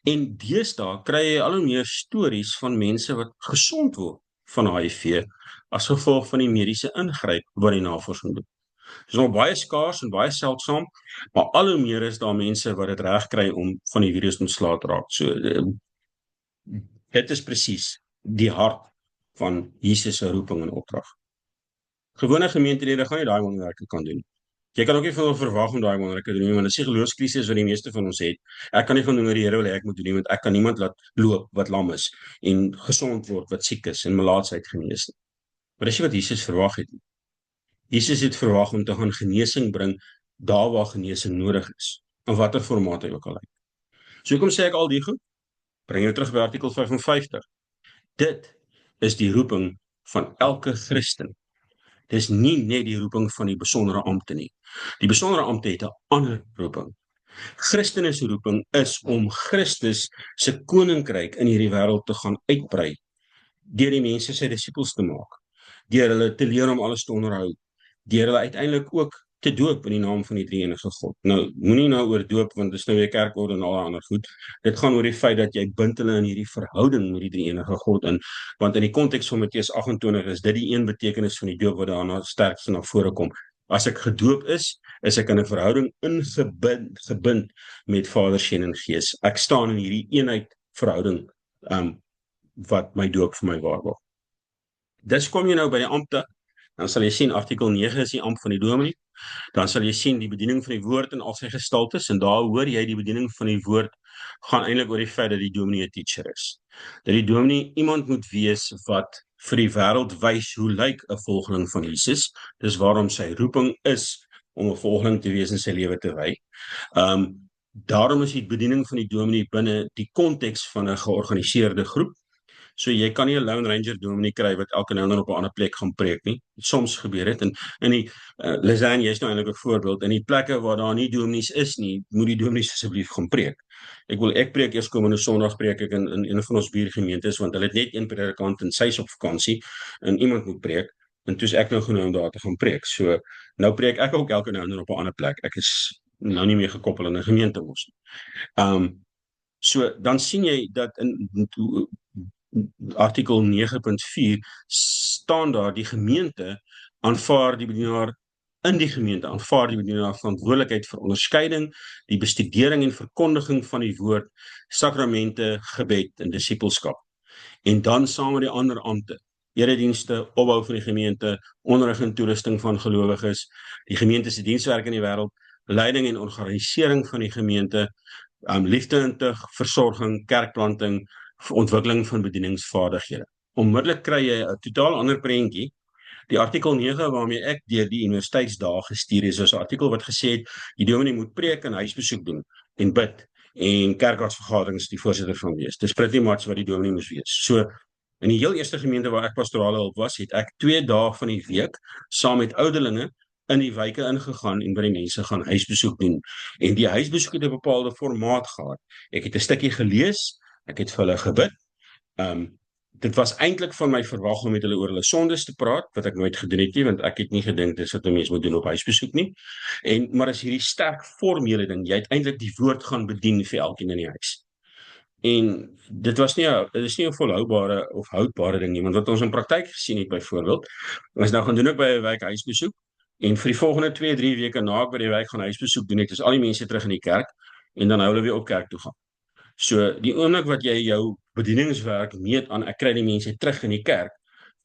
En deesdae kry jy al hoe meer stories van mense wat gesond word van HIV as gevolg van die mediese ingryp wat die navorsing doen. Dit is nog baie skaars en baie seldsaam, maar al hoe meer is daar mense wat dit reg kry om van die virus ontslae te raak. So dit is presies die hart van Jesus se roeping en opdrag. Gewone gemeentelede gaan nie daai wonderwerke kan doen. Jy kan ook nie van hulle verwag om daai wonderwerke te doen, want dit is die geloofskrisis wat die meeste van ons het. Ek kan nie van doen wat die Here wil hê ek moet doen nie, want ek kan niemand laat loop wat lam is en gesond word wat siek is en melaatsheid genees nie. Maar dis nie wat Jesus verwag het nie. Jesus het verwag om te gaan genesing bring daar waar genesing nodig is, in watter formaat hy ook al lyk. So hoekom sê ek al die goed? Bring jou terug by artikel 55. Dit is die roeping van elke Christen. Dis nie net die roeping van die besondere ampte nie. Die besondere ampte het 'n ander roeping. Christene se roeping is om Christus se koninkryk in hierdie wêreld te gaan uitbrei, deur die mense sy disippels te maak, deur hulle te leer om alles te onderhou, deur hulle uiteindelik ook te doop in die naam van die drie-enige God. Nou, moenie nou oor doop, want dit is nou weer kerkorde en al daai ander goed. Dit gaan oor die feit dat jy bind hulle in hierdie verhouding met die drie-enige God in, want in die konteks van Matteus 28 is dit die een betekenis van die doop wat daarna sterkste na vore kom. As ek gedoop is ek in 'n verhouding gebind met Vader, Seun en Gees. Ek staan in hierdie eenheid verhouding wat my doop vir my waarborg. Dis kom jy nou by die ampte, dan sal jy sien artikel 9 is die ampt van die dominee. Dan sal jy sien die bediening van die woord in al sy gestaltes, en daar hoor jy die bediening van die woord gaan eintlik oor die feit dat die dominee 'n teacher is. Dat die dominee iemand moet wees wat vir die wêreld wys hoe lyk 'n volgeling van Jesus. Dis waarom sy roeping is om 'n volgeling te wees en sy lewe te wy. Daarom is die bediening van die dominee binne die konteks van 'n georganiseerde groep. So jy kan nie 'n Lone Ranger dominee kry wat elke nou en dan op 'n ander plek gaan preek nie. Soms gebeur dit en in die Lizanne, jy's nou eintlik 'n voorbeeld. In die plekke waar daar nie dominees is nie, moet die dominees asseblief gaan preek. Ek preek eers komende Sondag preek ek in een van ons buurgemeentes, want hulle het net een predikant en sy's op vakansie en iemand moet preek. En toe is ek nou genooi om daar te gaan preek. So nou preek ek ook elke nou en dan op 'n ander plek. Ek is nou nie meer gekoppel aan 'n gemeente mos nie. So dan sien jy dat in artikel 9.4 staan daar die gemeente aanvaar die bedienaar in die gemeente aanvaar die bedienaar verantwoordelikheid vir onderskeiding, die bestudering en verkondiging van die woord, sakramente, gebed en disippelskap. En dan saam met die ander ampte, eredienste, opbou van die gemeente, onderrig en toerusting van gelowiges, die gemeente se dienswerk in die wêreld, leiding en organisering van die gemeente, liefde en tug, versorging, kerkplanting, ontwikkeling van bedieningsvaardighede. Onmiddellik kry jy 'n totaal ander prentjie. Die artikel 9 waarmee ek deur die universiteitsdae gestuur is, is 'n artikel wat gesê het die dominee moet preek en huisbesoek doen en bid en kerkraadsvergaderings die voorsitter van wees. Dis pretty much wat die dominee moes wees. So in die heel eerste gemeente waar ek pastorale hulp was, het ek 2 dae van die week saam met ouderlinge in die wyke ingegaan en by die mense gaan huisbesoek doen. En die huisbesoek het 'n bepaalde formaat gehad. Ek het 'n stukkie gelees, ek het vir hulle gebid. Dit was eintlik van my verwag om met hulle oor hulle sondes te praat, wat ek nooit gedoen het nie, want ek het nie gedink dis wat 'n mens moet doen op huisbesoek nie. Maar as hierdie sterk formele ding, jy het eintlik die woord gaan bedien vir elkeen in die huis. En dit is nie 'n volhoubare of houdbare ding nie, want wat ons in praktyk gesien het byvoorbeeld, ons nou gaan doen ek by 'n wijk huisbesoek en vir die volgende 2-3 weke na ek by die wijk gaan huisbesoek doen het, is al die mense terug in die kerk en dan hou hulle weer op kerk toe gaan. So die oomblik wat jy jou bedieningswerk meet aan ek kry die mense terug in die kerk,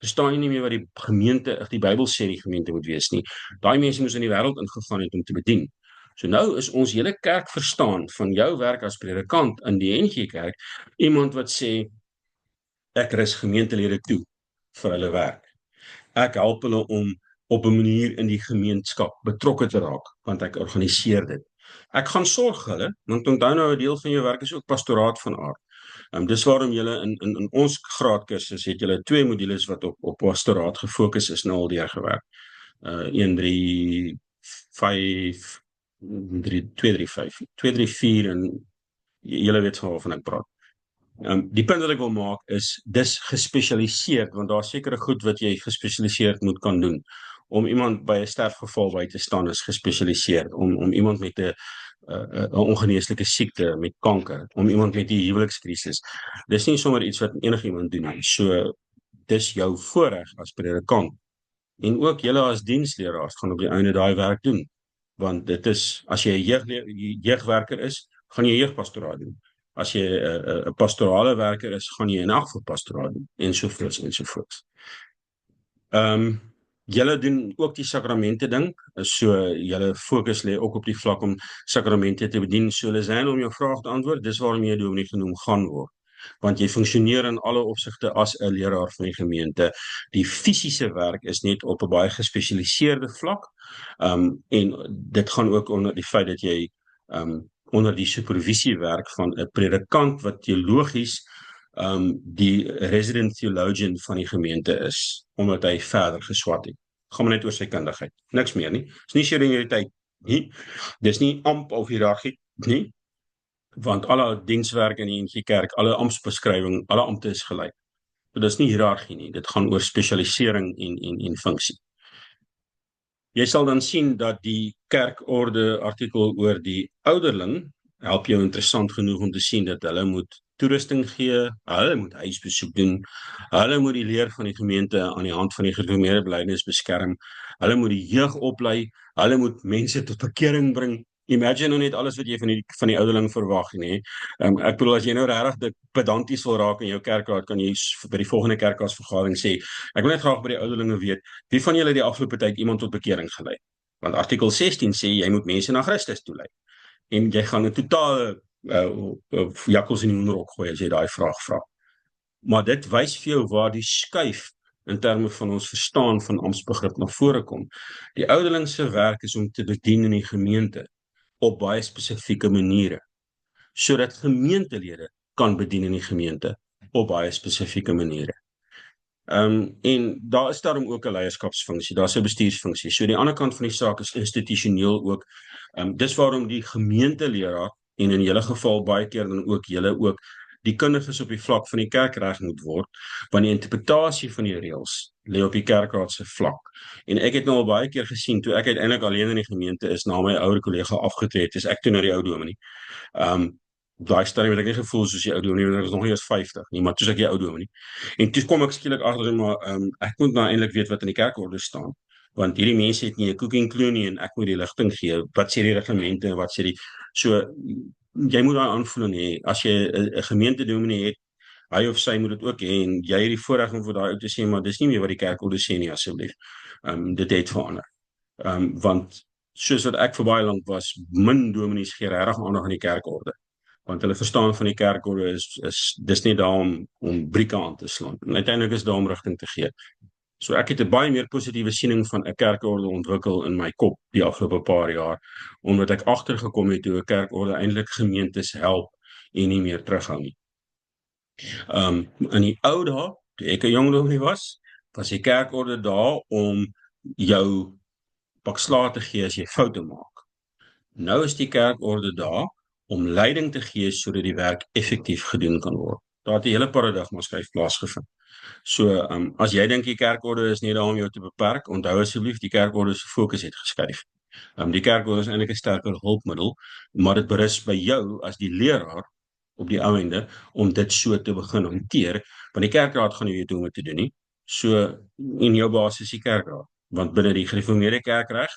verstaan jy nie meer wat die gemeente, die Bybel sê die gemeente moet wees nie. Daai mense moes in die wêreld ingegaan het om te bedien. So nou is ons hele kerk verstaan van jou werk as predikant in die NG Kerk, iemand wat sê ek rus gemeentelede toe vir hulle werk. Ek help hulle om op 'n manier in die gemeenskap betrokke te raak, want ek organiseer dit. Ek gaan sorg hulle, want onthou nou 'n deel van jou werk is ook pastoraat van aard. Dis waarom julle in ons graadkursus het julle 2 modules wat op pastoraat gefokus is nou al deurgewerk. 1 3 5 3 2 3 5 2 3 4 en julle weet waarvan ek praat. Die punt wat ek wil maak is dis gespesialiseerd, want daar sekere goed wat jy gespesialiseerd moet kan doen. Om iemand by 'n sterfgeval by te staan is gespesialiseerd. Om iemand met 'n ongeneeslike siekte, met kanker, om iemand met 'n huwelikskrisis. Dis nie sommer iets wat enigiemand doen nie. So dis jou voorreg as predikant. En ook julle as diensleraars gaan op die einde daai werk doen. Want dit is, as jy 'n jeugwerker is, gaan jy jeugpastoraat doen. As jy 'n pastorale werker is, gaan jy in elk geval pastoraat doen, ensovoorts ensovoorts. Julle doen ook die sakramente ding, so julle fokus lê ook op die vlak om sakramente te bedien. So Lizanne, om jou vraag te antwoord, dis waarom jy dominee genoem gaan word. Want jy funksioneer in alle opsigte as 'n leraar van die gemeente. Die fisiese werk is net op 'n baie gespesialiseerde vlak. En dit gaan ook onder die feit dat jy onder die supervisie werk van 'n predikant wat teologies die resident theologian van die gemeente is, omdat hy verder geswat het. Gaan maar net oor sy kundigheid, niks meer nie. Dis nie senioriteit nie, dis nie amp of hiërargie nie, want alle dienswerk in die NG Kerk, alle amptsbeskrywing, alle ampte is gelyk. So dis nie hiërargie nie, dit gaan oor spesialisering en funksie. Jy sal dan sien dat die kerkorde artikel oor die ouderling help jou interessant genoeg om te sien dat hulle moet toerusting gee, hulle moet huisbesoek doen, hulle moet die leer van die gemeente aan die hand van die gereformeerde belydenis beskerm, hulle moet die jeug oplei, hulle moet mense tot bekering bring. Imagine nou net alles wat jy van die ouderling verwag nie. Ek bedoel, as jy nou regtig pedanties wil raak in jou kerkraad, kan jy by die volgende kerkraadsvergadering sê, ek wil net graag by die ouderlinge weet, wie van julle die afgelope tyd iemand tot bekering gelei? Want artikel 16 sê jy moet mense na Christus toe lei. En jy gaan 'n totale jakkals in die hoenderhok gooi as jy daai vraag vra. Maar dit wys vir jou waar die skuif in terme van ons verstaan van amptsbegrip na vore kom. Die ouderling se werk is om te bedien in die gemeente op baie spesifieke maniere, sodat gemeentelede kan bedien in die gemeente op baie spesifieke maniere. En daar is daarom ook 'n leierskapsfunksie, daar's 'n bestuursfunksie. So die ander kant van die saak is institusioneel ook. Dis waarom die gemeenteleraar, en in julle geval baie keer dan ook julle ook, die kundiges op die vlak van die kerkreg moet word, want die interpretasie van die reëls lê op die kerkraad se vlak. En ek het nou al baie keer gesien, toe ek uiteindelik alleen in die gemeente is, na my ouer kollega afgetree het, is ek toe nou die ou dominee. Op daai stadium het ek nie gevoel soos die ou dominee, want ek was nog nie eens 50 nie, maar toe is ek die ou dominee. En toe kom ek skielik agter, maar ek moet nou eintlik weet wat in die kerkorde staan, want hierdie mense het nie 'n cooking clue nie en ek moet die ligting gee. Wat sê die reglemente en wat sê die so jy moet daai aanvoeling hê. As jy 'n gemeentedominee het, hy of sy moet dit ook hê en jy het die voorreg om vir daai ou te sê, maar dis nie meer wat die kerkorde sê nie, asseblief. Dit het verander. Want soos wat ek vir baie lank was, min dominees gee regtig aandag aan die kerkorde. Want hulle verstaan van die kerkorde is dis nie daar om brieke aan te slaan. En uiteindelik is daar om rigting te gee. So ek het 'n baie meer positiewe siening van 'n kerkorde ontwikkel in my kop die afgelope paar jaar, omdat ek agtergekom het hoe 'n kerkorde eintlik gemeentes help en nie meer terughou nie. In die ou dae, toe ek 'n jong dominee was die kerkorde daar om jou pak slaag te gee as jy foute maak. Nou is die kerkorde daar om leiding te gee sodat die werk effektief gedoen kan word. Daar het 'n hele paradigma skuif plaasgevind. So, as jy dink die kerkorde is nie daar om jou te beperk, onthou asseblief die kerkorde se fokus het geskuif. Die kerkorde is eintlik 'n sterker hulpmiddel, maar dit berus by jou as die leraar op die ou ende om dit so te begin hanteer, want die kerkraad gaan nie weet hoe om dit te doen nie. So in jou basis is die kerkraad, want binne die gereformeerde kerkreg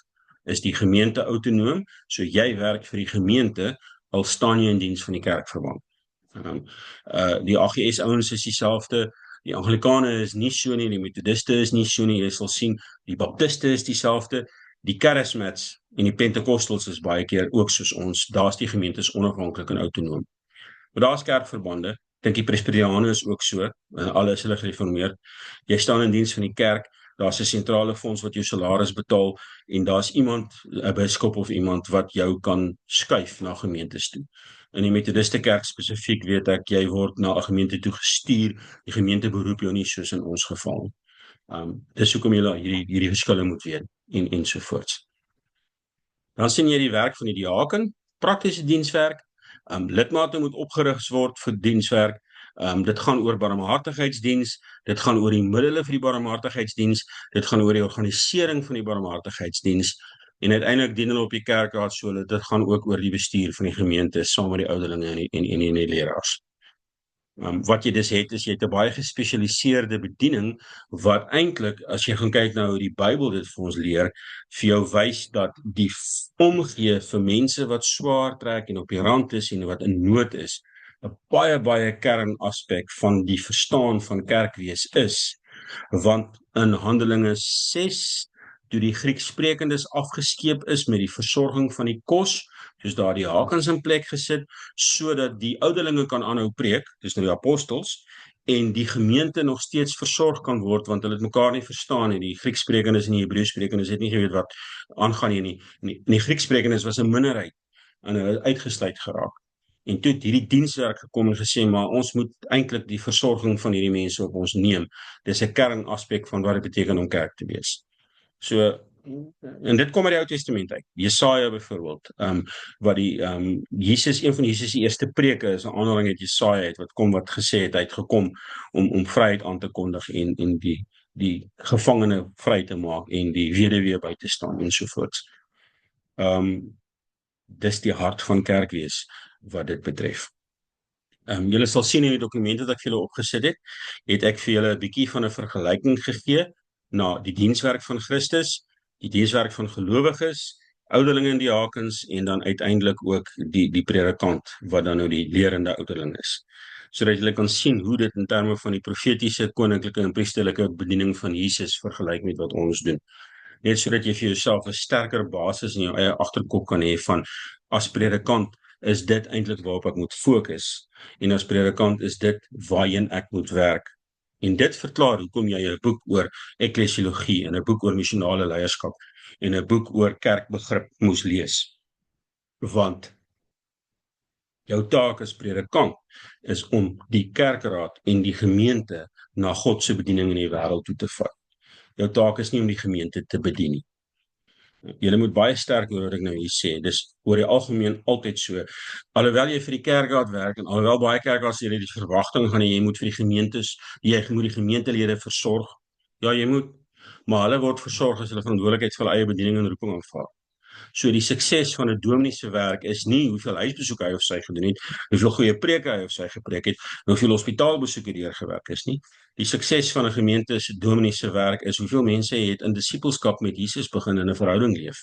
is die gemeente autonoom, so jy werk vir die gemeente al staan jy in diens van die kerkverband. Die AGS ouens is dieselfde, die Anglikane is nie so nie, die Methodiste is nie so nie, jy sal sien, die Baptiste is dieselfde, die Charismats en die Pentecostals is baie keer ook soos ons, daar's die gemeentes onafhanklik en autonoom. Maar daar's kerkverbande, dink die Presbyteriane is ook so, en alle is hulle gereformeerd. Jy staan in diens van die kerk, daar's 'n sentrale fonds wat jou salaris betaal en daar's iemand, 'n biskop of iemand wat jou kan skuif na gemeentes toe. In die Methodiste kerk spesifiek weet ek jy word na 'n gemeente toe gestuur, die gemeente beroep jou nie soos in ons geval. Dis hoekom jy hierdie verskille moet weet en so voorts. Dan sien jy die werk van die diaken, praktiese dienswerk. Lidmate moet opgerig word vir dienswerk. Dit gaan oor barmhartigheidsdiens, dit gaan oor die middele vir die barmhartigheidsdiens, dit gaan oor die organisering van die barmhartigheidsdiens en uiteindelik dien hulle op die kerkraad, so dit gaan ook oor die bestuur van die gemeente saam met die ouderlinge en die leraars. Wat jy dus het, is jy het 'n baie gespesialiseerde bediening wat eintlik, as jy gaan kyk na hoe die Bybel dit vir ons leer, vir jou wys dat die omgee vir mense wat swaar trek en op die rand is en wat in nood is, 'n baie kernaspek van die verstaan van kerkwees is, want in Handelinge 6, toe die Grieksprekendes afgeskeep is met die versorging van die kos, soos daar die hakens in plek gesit, sodat die ouderlinge kan aanhou preek, dis nou die apostels, en die gemeente nog steeds versorg kan word, want hulle het mekaar nie verstaan nie, die Grieksprekendes en die Hebreësprekendes het nie geweet wat aangaan nie, en die Grieksprekendes was 'n minderheid, en hulle het uitgesluit geraak. En toe het hierdie dienswerk gekom en gesê, maar ons moet eintlik die versorging van hierdie mense op ons neem. Dis 'n kernaspek van wat dit beteken om kerk te wees. So, en dit kom uit die Ou Testament uit. Jesaja byvoorbeeld, wat Jesus, een van Jesus se eerste preke is 'n aanhaling uit Jesaja uit wat gesê het hy het gekom om vryheid aan te kondig en die gevangene vry te maak en die weduwee by te staan ensovoorts. Dis die hart van kerk wees wat dit betref. Julle sal sien in die dokumente wat ek vir julle opgesit het ek vir julle 'n bietjie van 'n vergelyking gegee na die dienswerk van Christus, die dienswerk van gelowiges, ouderlinge en diakens en dan uiteindelik ook die predikant wat dan nou die lerende ouderling is. Sodat julle kan sien hoe dit in terme van die profetiese, koninklike en priesterlike bediening van Jesus vergelyk met wat ons doen. Net sodat jy vir jouself 'n sterker basis in jou eie agterkop kan hê van as predikant is dit eintlik waarop ek moet fokus en as predikant is dit waarheen ek moet werk. En dit verklaar hoekom jy 'n boek oor eklesiologie en 'n boek oor missionale leierskap en 'n boek oor kerkbegrip moes lees. Want jou taak as predikant is om die kerkraad en die gemeente na God se bediening in die wêreld toe te vat. Jou taak is nie om die gemeente te bedien nie. Julle moet baie sterk hoor wat ek nou hier sê. Dis oor die algemeen altyd so. Alhoewel jy vir die kerkraad werk en alhoewel baie kerkraad sê jy die verwagting gaan jy moet vir die gemeentes, jy moet die gemeentelede versorg. Ja, jy moet, maar hulle word versorg as hulle verantwoordelikheid vir hulle eie bediening en roeping aanvaar. So die sukses van 'n dominee se werk is nie hoeveel huisbesoeke hy of sy gedoen het, hoeveel goeie preke hy of sy gepreek het, hoeveel hospitaalbesoeke deurgewerk is nie. Die sukses van 'n gemeente se dominee se werk is hoeveel mense het in disippelskap met Jesus begin in 'n verhouding leef.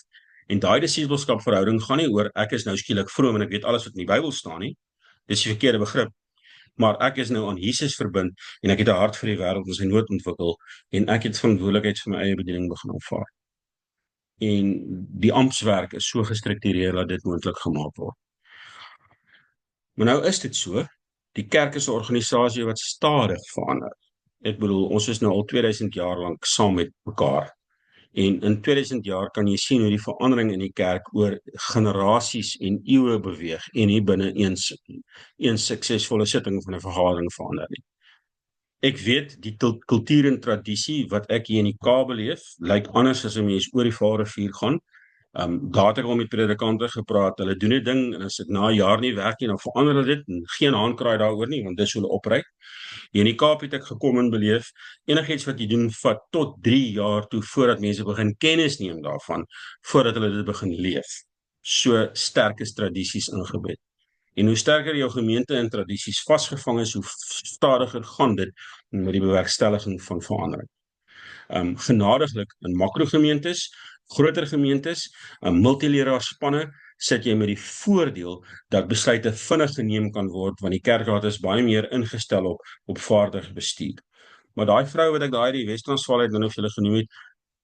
En daai disippelskap verhouding gaan nie oor ek is nou skielik vroom en ek weet alles wat in die Bybel staan nie. Dis die verkeerde begrip. Maar ek is nou aan Jesus verbind en ek het 'n hart vir die wêreld en sy nood ontwikkel en ek het verantwoordelikheid vir my eie bediening begin aanvaar. En die amptswerk is so gestruktureer dat dit moontlik gemaak word. Maar nou is dit so, die kerk is 'n organisasie wat stadig verander. Ek bedoel, ons is nou al 2000 jaar lank saam met mekaar. En in 2000 jaar kan jy sien hoe die verandering in die kerk oor generasies en eeue beweeg en nie binne een suksesvolle sitting van 'n vergadering verander nie. Ek weet die kultuur en tradisie wat ek hier in die Kaap beleef, lyk anders as 'n mens oor die Vaalrivier gaan. Daar het ek al met predikante gepraat, hulle doen 'n ding en as dit na 'n jaar nie werk nie, dan verander hulle dit en geen haankraai daaroor nie, want dis hoe hulle opry. Hier in die Kaap het ek gekom en beleef, enigiets wat jy doen vat tot 3 jaar toe voordat mense begin kennis neem daarvan, voordat hulle dit begin leef. So sterk is tradisies ingebed. En hoe sterker jou gemeente en tradisies vasgevang is, hoe stadiger gaan dit met die bewerkstelliging van verandering. Genadiglik in makrogemeentes, groter gemeentes, multileraarspanne, sit jy met die voordeel dat besluite vinnig geneem kan word, want die kerkraad is baie meer ingestel op vaardig bestuur. Maar daai vrou wat ek daai die Wes-Transvaal het nou vir julle genoem het,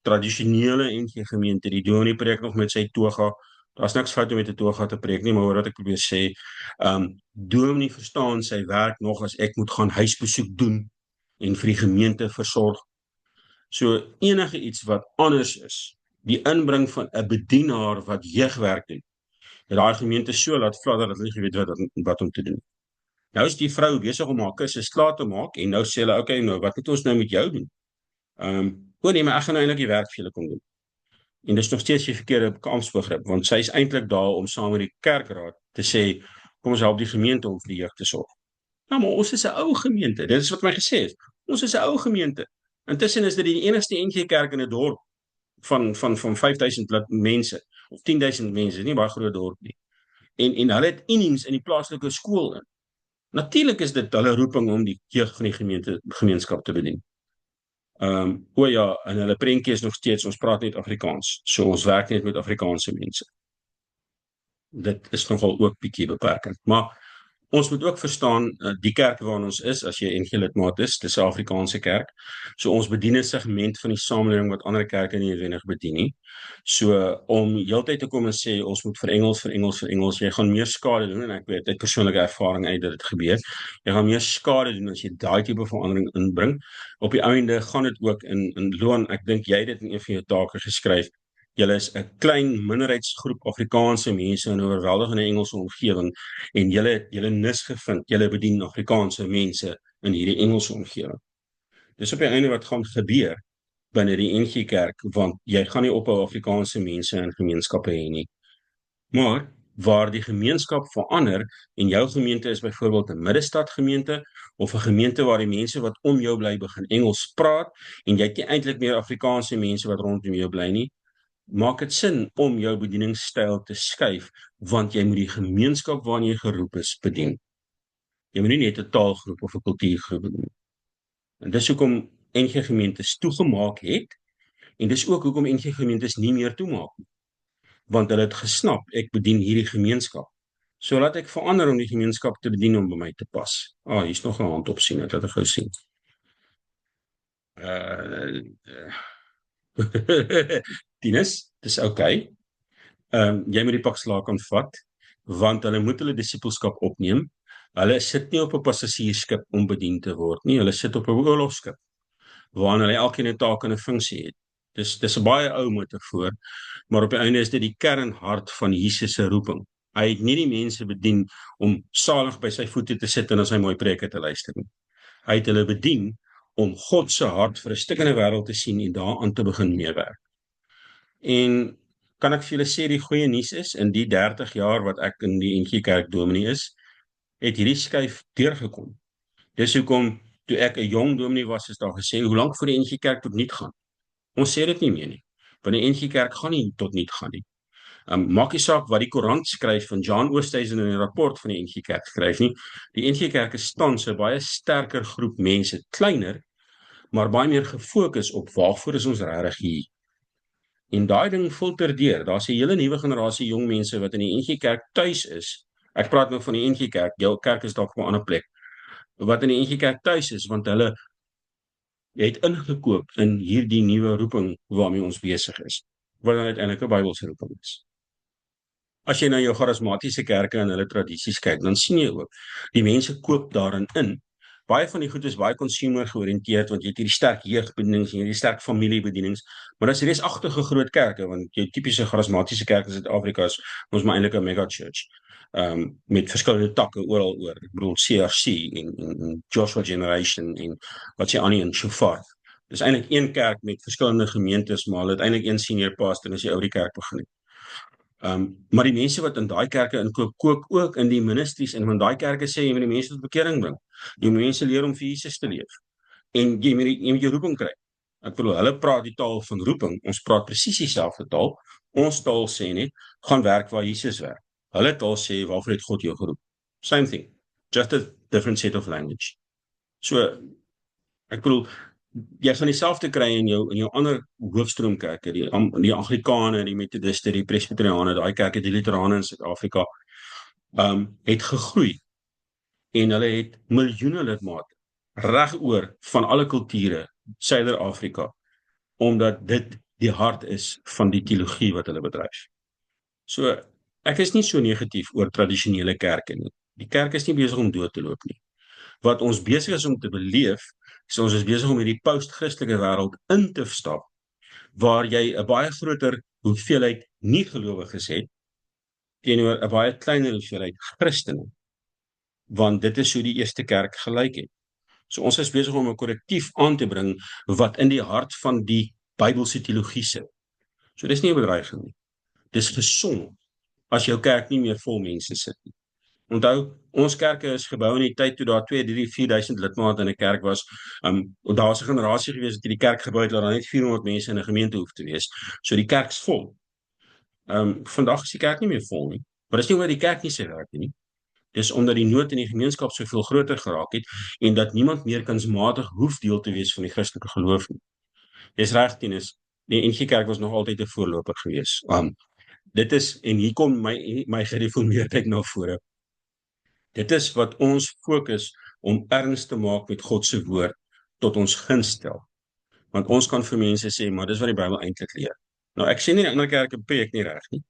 tradisionele NG gemeente, die dominee preek nog met sy toga. Daar's niks fout met 'n toga te preek nie, maar hoor wat ek probeer sê, dominee verstaan sy werk nog as ek moet gaan huisbesoek doen en vir die gemeente versorg. So enige iets wat anders is, die inbring van 'n bedienaar wat jeugwerk doen, het daai gemeente so laat fladder dat hulle nie geweet wat om te doen. Nou is die vrou besig om haar kursus klaar te maak en nou sê hulle, okay, nou wat moet ons nou met jou doen? Nee, maar ek gaan nou eintlik die werk vir julle kom doen. En dis nog steeds die verkeerde amptsbegrip, want sy is eintlik daar om saam met die kerkraad te sê, kom ons help die gemeente om vir die jeug te sorg. Nou, maar ons is 'n ou gemeente, dit is wat my gesê het. Ons is 'n ou gemeente. Intussen is dit die enigste NG Kerk in 'n dorp van 5000 mense of 10000 mense, nie baie groot dorp nie. En hulle het innings in die plaaslike skool in. Natuurlik is dit hulle roeping om die jeug van die gemeenskap te bedien. Ja, en hulle prentjie is nog steeds, ons praat net Afrikaans, so ons werk net met Afrikaanse mense. Dit is nogal ook bietjie beperkend, maar ons moet ook verstaan, die kerk waarin ons is, as jy NG lidmaat is, dis 'n Afrikaanse kerk, so ons bedien 'n segment van die samelewing wat ander kerke nie noodwendig bedien nie. So om heeltyd te kom en sê, ons moet vir Engels, jy gaan meer skade doen, en ek weet uit persoonlike ervaring uit dat dit gebeur, jy gaan meer skade doen as jy daai tipe verandering inbring. Op die einde gaan dit ook in Loan, ek dink jy het dit in een van jou take geskryf, julle is 'n klein minderheidsgroep Afrikaanse mense in 'n oorweldigende Engelse omgewing en julle nis gevind, julle bedien Afrikaanse mense in hierdie Engelse omgewing. Dis op die einde wat gaan gebeur binne die NG Kerk, want jy gaan nie ophou Afrikaanse mense in gemeenskappe hê nie. Maar waar die gemeenskap verander en jou gemeente is byvoorbeeld 'n middestad gemeente of 'n gemeente waar die mense wat om jou bly begin Engels praat en jy het nie eintlik meer Afrikaanse mense wat rondom jou bly nie, maak dit sin om jou bedieningsstyl te skuif, want jy moet die gemeenskap waarin jy geroep is bedien. Jy moet nie net 'n taalgroep of 'n kultuurgroep bedien. En dis hoekom NG gemeentes toegemaak het, en dis ook hoekom NG gemeentes nie meer toemaak nie. Want hulle het gesnap, ek bedien hierdie gemeenskap. So laat ek verander om die gemeenskap te bedien om by my te pas. Hier's nog 'n hand opsien, het ek gou sien. Tinus, dis okay. Jy moet die pak slaag kan vat, want hulle moet hulle disippelskap opneem. Hulle sit nie op 'n passasiersskip om bedien te word nie, hulle sit op 'n oorlogskip, waarin hulle elkeen 'n taak en 'n funksie het. Dis 'n baie ou metafoor, maar op die einde is dit die kernhart van Jesus se roeping. Hy het nie die mense bedien om salig by sy voete te sit en na sy mooi preke te luister nie. Hy het hulle bedien om God se hart vir 'n stukkende wêreld te sien en daaraan te begin meewerk. En kan ek vir julle sê, die goeie nuus is, in die 30 jaar wat ek in die NG Kerk dominee is, het hierdie skuif deurgekom. Dis hoekom, toe ek 'n jong dominee was, is daar gesê, hoe lank voor die NG Kerk tot niet gaan? Ons sê dit nie meer nie, want die NG Kerk gaan nie tot niet gaan nie. Maak nie saak wat die koerant skryf van John Oosthuizen in 'n rapport van die NG Kerk skryf nie. Die NG Kerk is tans 'n baie sterker groep mense, kleiner, maar baie meer gefokus op waarvoor is ons regtig hier. En daai ding filter deur. Daar's 'n hele nuwe generasie jong mense wat in die NG Kerk tuis is. Ek praat nou van die NG Kerk. Jou kerk is dalk op 'n ander plek. Wat in die NG Kerk tuis is, want hulle het ingekoop in hierdie nuwe roeping waarmee ons besig is. Wat dan uiteindelik 'n Bybelse roeping is. As jy na jou charismatiese kerke en hulle tradisies kyk, dan sien jy ook, die mense koop daarin in. Baie van die goed is baie consumer georiënteerd, want jy het hierdie sterk jeugbedienings en hierdie sterk familiebedienings, maar dis reusagtige groot kerke, want jou tipiese charismatiese kerk in Suid-Afrika is ons maar eintlik 'n mega church. Met verskillende takke oral oor. Ek bedoel CRC en Joshua Generation en wat sê Annie en Shofar. Dis eintlik een kerk met verskillende gemeentes, maar hulle het eintlik een senior pastor en as jy ou die kerk begin. Maar die mense wat in daai kerke inkoop, koop ook in die ministries en van daai kerke sê jy moet die mense tot bekering bring. Jy moet mense leer om vir Jesus te leef. En jy moet jou roeping kry. Ek bedoel, hulle praat die taal van roeping, ons praat presies dieselfde taal. Ons taal sê net, gaan werk waar Jesus werk. Hulle taal sê, waarvoor het God jou geroep? Same thing, just a different set of language. So, ek bedoel, jy gaan dieselfde kry in jou ander hoofstroomkerke, die Anglikane, die Methodiste, die Presbyteriane, daai kerke, die Luterane in Suid-Afrika, het gegroei en hulle het miljoene lidmate regoor van alle kulture, Suider-Afrika, omdat dit die hart is van die teologie wat hulle bedryf. So, ek is nie so negatief oor tradisionele kerke nie. Die kerk is nie besig om dood te loop nie. Wat ons besig is om te beleef, is ons is besig om hierdie post-Christelike wêreld in te stap, waar jy 'n baie groter hoeveelheid nie-gelowiges het, teenoor 'n baie kleiner hoeveelheid Christene, want dit is hoe die eerste kerk gelyk het. So ons is besig om 'n korrektief aan te bring, wat in die hart van die Bybelse teologie sit. So dis nie 'n bedreiging nie. Dis gesond, as jou kerk nie meer vol mense sit nie. Onthou, ons kerke is gebou in die tyd toe daar 2, 3, 4,000 lidmate in 'n kerk was. Daar was 'n generasie gewees wat hierdie kerk gebou het, dat daar net 400 mense in 'n gemeente hoef te wees. So die kerk's vol. Vandag is die kerk nie meer vol nie. Maar dis nie omdat die kerk nie sy werk doen nie. Dis omdat die nood in die gemeenskap soveel groter geraak het en dat niemand meer kunsmatig hoef deel te wees van die Christelike geloof nie. Dis reg, Tinus. Die NG Kerk was nog altyd 'n voorloper gewees. Dit is, en hier kom my gereformeerdheid na vore. Dit is wat ons fokus om erns te maak met God se woord tot ons guns stel. Want ons kan vir mense sê, maar dis wat die Bybel eintlik leer. Nou ek sê nie die ander kerke preek nie reg nie.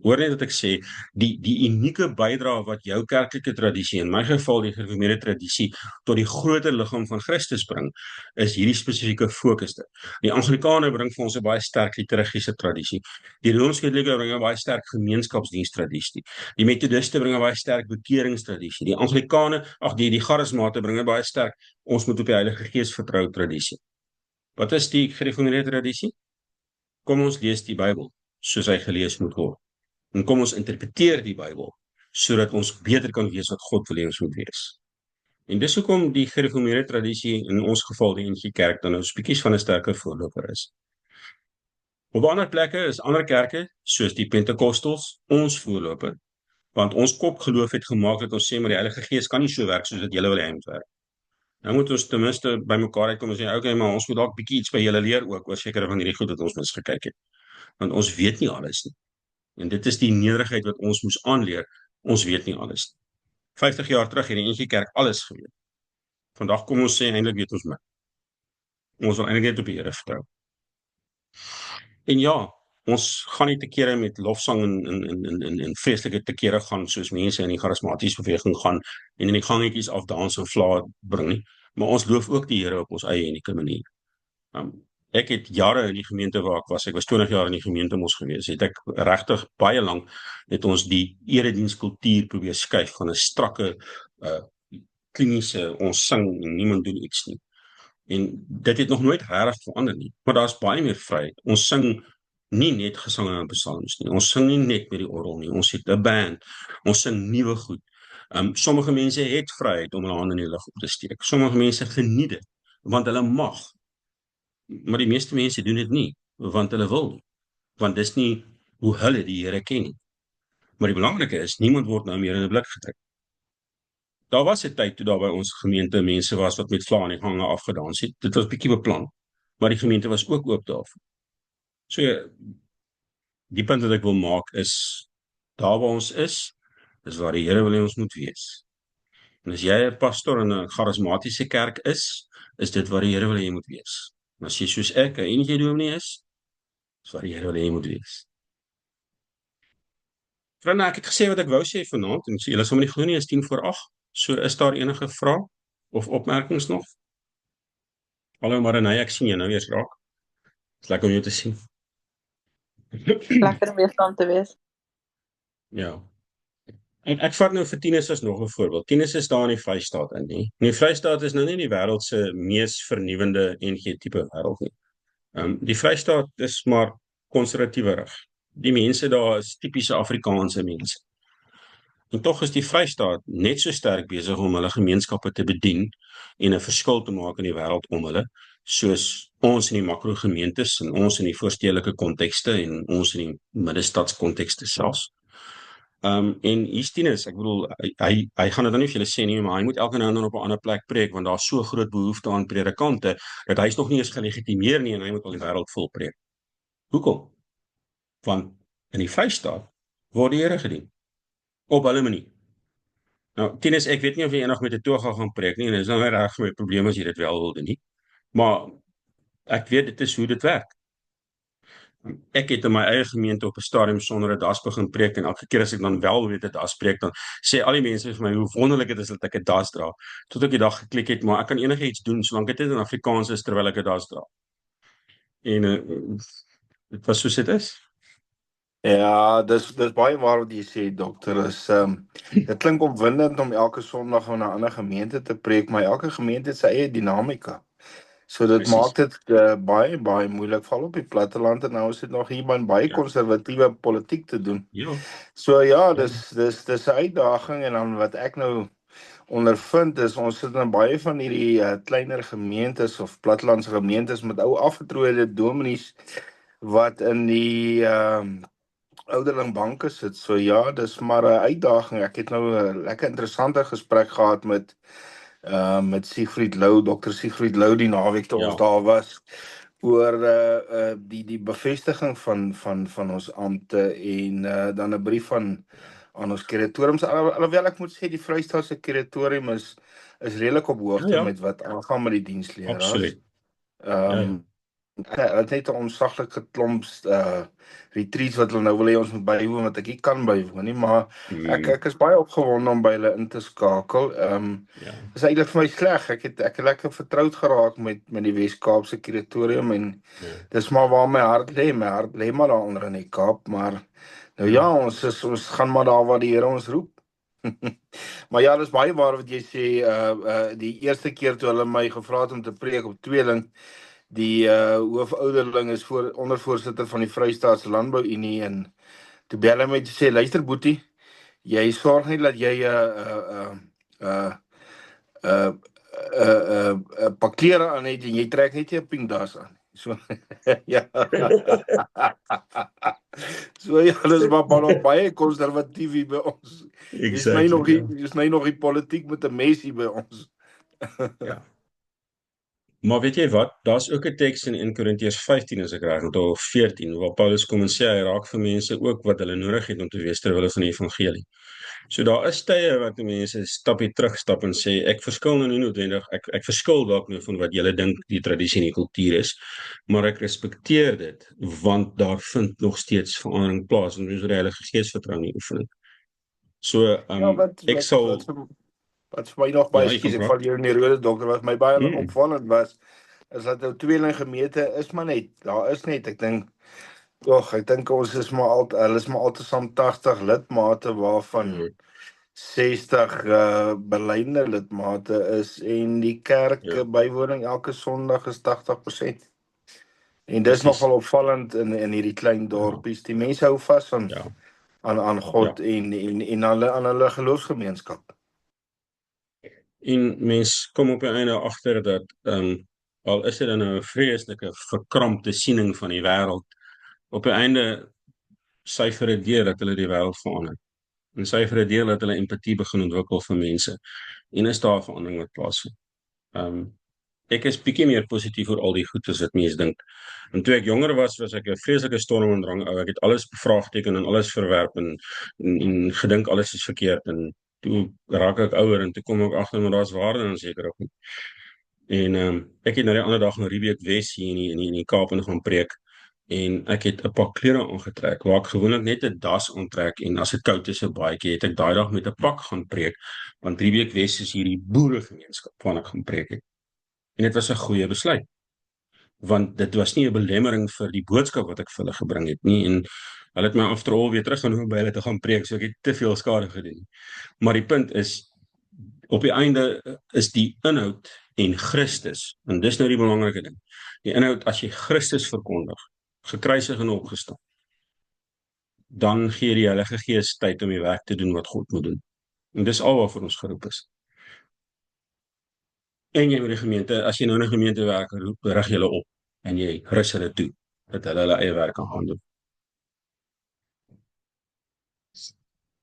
Hoor net wat ek sê, die unieke bydrae wat jou kerklike tradisie, in my geval die gereformeerde tradisie, tot die groter liggaam van Christus bring, is hierdie spesifieke fokuste. Die Anglikane bring vir ons 'n baie sterk liturgiese tradisie. Die Rooms-Katolieke bring 'n baie sterk gemeenskapsdienstradisie. Die Methodiste bring 'n baie sterk bekeringstradisie. Die Anglikane, die charismate bring 'n baie sterk ons moet op die Heilige Gees vertrou tradisie. Wat is die gereformeerde tradisie? Kom ons lees die Bybel soos hy gelees moet word. En kom ons interpreteer die Bybel, sodat ons beter kan weet wat God wil hê ons moet wees. En dis hoekom die gereformeerde tradisie, in ons geval die NG Kerk, dan nou bietjies van 'n sterker voorloper is. Op ander plekke is ander kerke, soos die Pentekostals, ons voorloper, want ons kopgeloof het gemaak dat ons sê, maar die Heilige Gees kan nie so werk soos dit julle wil hê hy moet werk. Nou moet ons ten minste by mekaar uitkom en sê, okay, maar ons moet dalk bietjie iets by julle leer ook, oor sekere van hierdie goed wat ons mis gekyk het. Want ons weet nie alles nie. En dit is die nederigheid wat ons moes aanleer, ons weet nie alles nie. 50 jaar terug het die NG Kerk alles geweet. Vandag kom ons sê, eintlik weet ons min. Ons wil eintlik net op die Here vertrou. En ja, ons gaan nie te kere met lofsang en vreeslike te kere gaan, soos mense in die charismatiese beweging gaan, en in die gangetjies afdans en vla bring nie, maar ons loof ook die Here op ons eie unieke manier. Ek het jare in die gemeente waar ek was 20 jaar in die gemeente mos gewees, het ek regtig baie lank, het ons die eredienskultuur probeer skuif, van 'n strakke, kliniese, ons sing en niemand doen iets nie. En dit het nog nooit regtig verander nie, maar daar's baie meer vryheid. Ons sing nie net gesange en psalms nie, ons sing nie net met die orgel nie, ons het 'n band, ons sing nuwe goed. Sommige mense het vryheid om hulle hande in die lug op te steek, sommige mense geniet dit, want hulle mag, maar die meeste mense doen dit nie, want hulle wil nie, want dis nie hoe hulle die Here ken nie. Maar die belangrike is, niemand word nou meer in 'n blik gedruk. Daar was 'n tyd toe daar by ons gemeente mense was wat met vla in die gange afgedans het. Dit was bietjie beplan, maar die gemeente was ook oop daarvoor. So die punt wat ek wil maak is, daar waar ons is waar die Here wil hê ons moet wees. En as jy 'n pastor in 'n charismatiese kerk is dit waar die Here wil hê jy moet wees. En as jy soos ek 'n NG dominee is waar die Here wil hê jy moet wees. Vriende, ek het gesê wat ek wou sê vanaand en julle sal my nie glo nie, is 10:08. So is daar enige vrae of opmerkings nog? Hallo Marinay, ek sien jou nou eers raak. Dis lekker om jou te sien. Lekker om weer saam te wees. Ja. En ek vat nou vir Tinus as nog 'n voorbeeld. Tinus is daar in die Vrystaat in, nie? En die Vrystaat is nou nie die wêreld se mees vernuwende NG tipe wêreld nie. Die Vrystaat is maar konservatiewerig. Die mense daar is tipiese Afrikaanse mense. En tog is die Vrystaat net so sterk besig om hulle gemeenskappe te bedien en 'n verskil te maak in die wêreld om hulle, soos ons in die makrogemeentes en ons in die voorstedelike kontekste en ons in die middestadskontekste selfs. En hier's Tinus, ek bedoel, hy gaan dit nou nie vir julle sê nie, maar hy moet elke nou en dan op 'n ander plek preek, want daar's so groot behoefte aan predikante, dat hy's nog nie eens gelegitimeer nie en hy moet al die wêreld vol preek. Hoekom? Want in die Vrystaat word die Here gedien. Op hulle manier. Nou, Tinus, ek weet nie of jy eendag met 'n toga gaan preek nie, en dit is nou nie reg my probleem as jy dit wel wil doen nie. Maar ek weet dit is hoe dit werk. Ek het in my eie gemeente op 'n stadium sonder 'n das begin preek en elke keer as ek dan wel weet 'n das preek, dan sê al die mense vir my hoe wonderlik dit is dat ek 'n das dra. Tot ek die dag geklik het, maar ek kan enigiets doen solank dit in Afrikaans is terwyl ek 'n das dra. En dit was soos dit is. Ja, dis baie waar wat jy sê, dokter, is dit klink opwindend om elke Sondag in 'n ander gemeente te preek, maar elke gemeente het sy eie dinamika. So dit Presies. maak dit baie moeilik, val op die platteland en nou is dit nog hier by 'n baie Ja. konservatiewe politiek te doen. Ja. So ja, dis 'n uitdaging en dan wat ek nou ondervind is, ons sit in baie van hierdie kleiner gemeentes of plattelandse gemeentes met ou afgetrooide dominees wat in die ouderlingbanke sit. So ja, dis maar 'n uitdaging. Ek het nou 'n lekker interessante gesprek gehad met Siegfried Lou, Dr. Siegfried Lou die naweek toe ons daar was oor die bevestiging van ons ampte en dan 'n brief aan ons kuratoriums. Alhoewel ek moet sê die Vrystaatse kuratorium is redelik op hoogte met wat aangaan met die diensleraars. Absoluut. Hulle het net 'n onsaglike klomp retreats wat hulle nou wil hê ons moet bywoon wat ek nie kan bywoon nie, maar ek is baie opgewonde om by hulle in te skakel. Is eintlik vir my sleg. Ek het lekker vertroud geraak met die Wes-Kaapse kuratorium en dis maar waar my hart lê. My hart lê maar daar onder in die Kaap, maar nou ja, ons gaan maar daar waar die Here ons roep. Maar ja, dis baie waar wat jy sê. Die eerste keer toe hulle my gevra het om te preek op Tweeling, die hoofouderling is ondervoorsitter van die Vrystaatse Landbou-Unie en toe bel hy my te sê, luister Boetie, jy sorg nie dat jy 'n pak klere aan het en jy trek net 'n pink das aan. So ja. So ja, dis maar baie konservatief hier by ons. Dis my nog die politiek met 'n mes hier by ons. Ja. Maar weet jy wat, daar's ook 'n teks in 1 Korintiërs 15 as ek reg onthou, of 14, waar Paulus kom en sê hy raak vir mense ook wat hulle nodig het om te wees ter wille van die evangelie. So daar is tye wat mense stapie terugstap en sê ek verskil nou nie noodwendig, ek verskil dalk nou van wat julle dink die tradisie en die kultuur is, maar ek respekteer dit want daar vind nog steeds verandering plaas en ons Heilige Gees vertrou in die oefening. So ek sal wat vir my nog baie skies, ek val hier in die rode dokter, wat my baie opvallend was, is dat nou Tweeling gemeente is maar net, daar is net, ek dink ons is maar hulle is maar altesaam 80 lidmate, waarvan 60 beleidende lidmate is, en die kerk bywoning elke Sondag is 80%. En dis nogal opvallend in hierdie klein dorpies, die mense hou vas aan God en aan hulle geloofsgemeenskap. En mens kom op die einde agter dat al is dit dan nou 'n vreeslike verkrampte siening van die wêreld, op die einde syfer dit deur dat hulle die wêreld verander. En syfer dit deur dat hulle empatie begin ontwikkel vir mense. En is daar 'n verandering wat plaasvind. Ek is bietjie meer positief oor al die goed as wat mense dink. En toe ek jonger was ek 'n vreeslike storm en drang ou. Ek het alles bevraagteken en alles verwerp en gedink alles is verkeerd en toe raak ek ouer en toe kom ek agter maar daar's waarde in seker ook nie. En ek het nou die ander dag na Riebeek Wes hier in die Kaap en gaan preek en ek het 'n pak klere aangetrek waar ek gewoonlik net 'n das aantrek en as dit koud is 'n baadjie het ek daai dag met 'n pak gaan preek want Riebeek Wes is hierdie boeregemeenskap waarna ek gaan preek het. En dit was 'n goeie besluit want dit was nie 'n belemmering vir die boodskap wat ek vir hulle gebring het nie en hulle het my afterall weer teruggeneem by hulle te gaan preek so ek het te veel skade gedoen. Maar die punt is op die einde is die inhoud en Christus en dis nou die belangrike ding. Die inhoud as jy Christus verkondig, gekruisig en opgestaan, dan gee die Heilige Gees tyd om die werk te doen wat God moet doen. En dis al waarvoor ons geroep is. En jy moet die gemeente, as jy nou in 'n gemeente werk, rig julle op en jy rus hulle toe dat hulle eie werk kan gaan doen.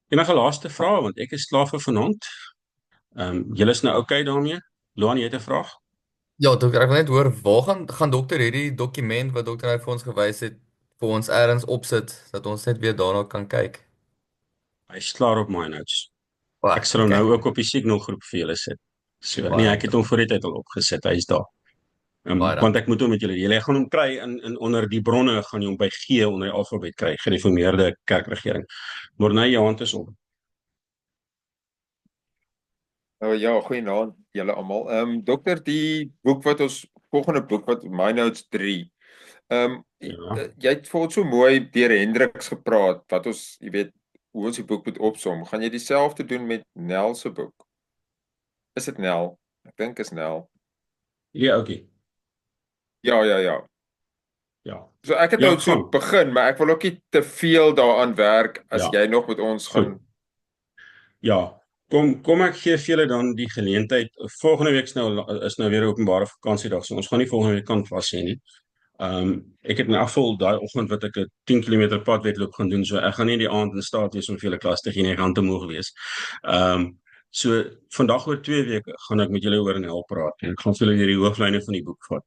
En nog 'n laaste vraag want ek is klaar vir vanaand. Julle is nou okay daarmee? Loan, jy het 'n vraag? Ja, dokter, ek wil net hoor, waar gaan dokter hierdie dokument wat dokter nou vir ons gewys het, vir ons ergens opsit, dat ons net weer daarna kan kyk? Hy's klaar op my notes. Baie, Ek sal hom okay. nou ook op die signal groep vir julle sit. So, Baie nee, ek het hom voor die tyd al opgesit, hy's daar. Baie Want ek moet hom met julle gaan hom kry in onder die bronne, gaan jy hom by G onder die alfabet kry, gereformeerde kerkregering. Morney, jou hand is op. Ja, goeienaand julle almal. Dokter, die boek wat ons volgende boek wat My Notes 3. Ja. Jy het vir ons so mooi deur Hendriks gepraat wat ons, jy weet, hoe ons die boek moet opsom. Gaan jy dieselfde doen met Nel se boek? Is dit Nel? Ek dink is Nel. Ja, okay. Ja. Ja. So ek het Ja, nou so gaan. begin, maar ek wil ook nie te veel daaraan werk as Ja. jy nog met ons Goed. gaan. Ja. Kom ek gee vir julle dan die geleentheid. Volgende week is nou weer 'n openbare vakansiedag, so ons gaan nie volgende week kan vas sê nie. Ek het in afval daai oggend wat ek 'n 10 km padwedloop gaan doen, so ek gaan nie die aand in staat wees om vir julle klas te gee nie, ek gaan te moeg wees. So vandag oor 2 weke gaan ek met julle oor en help praat en ek gaan vir julle hierdie hooflyne van die boek vat.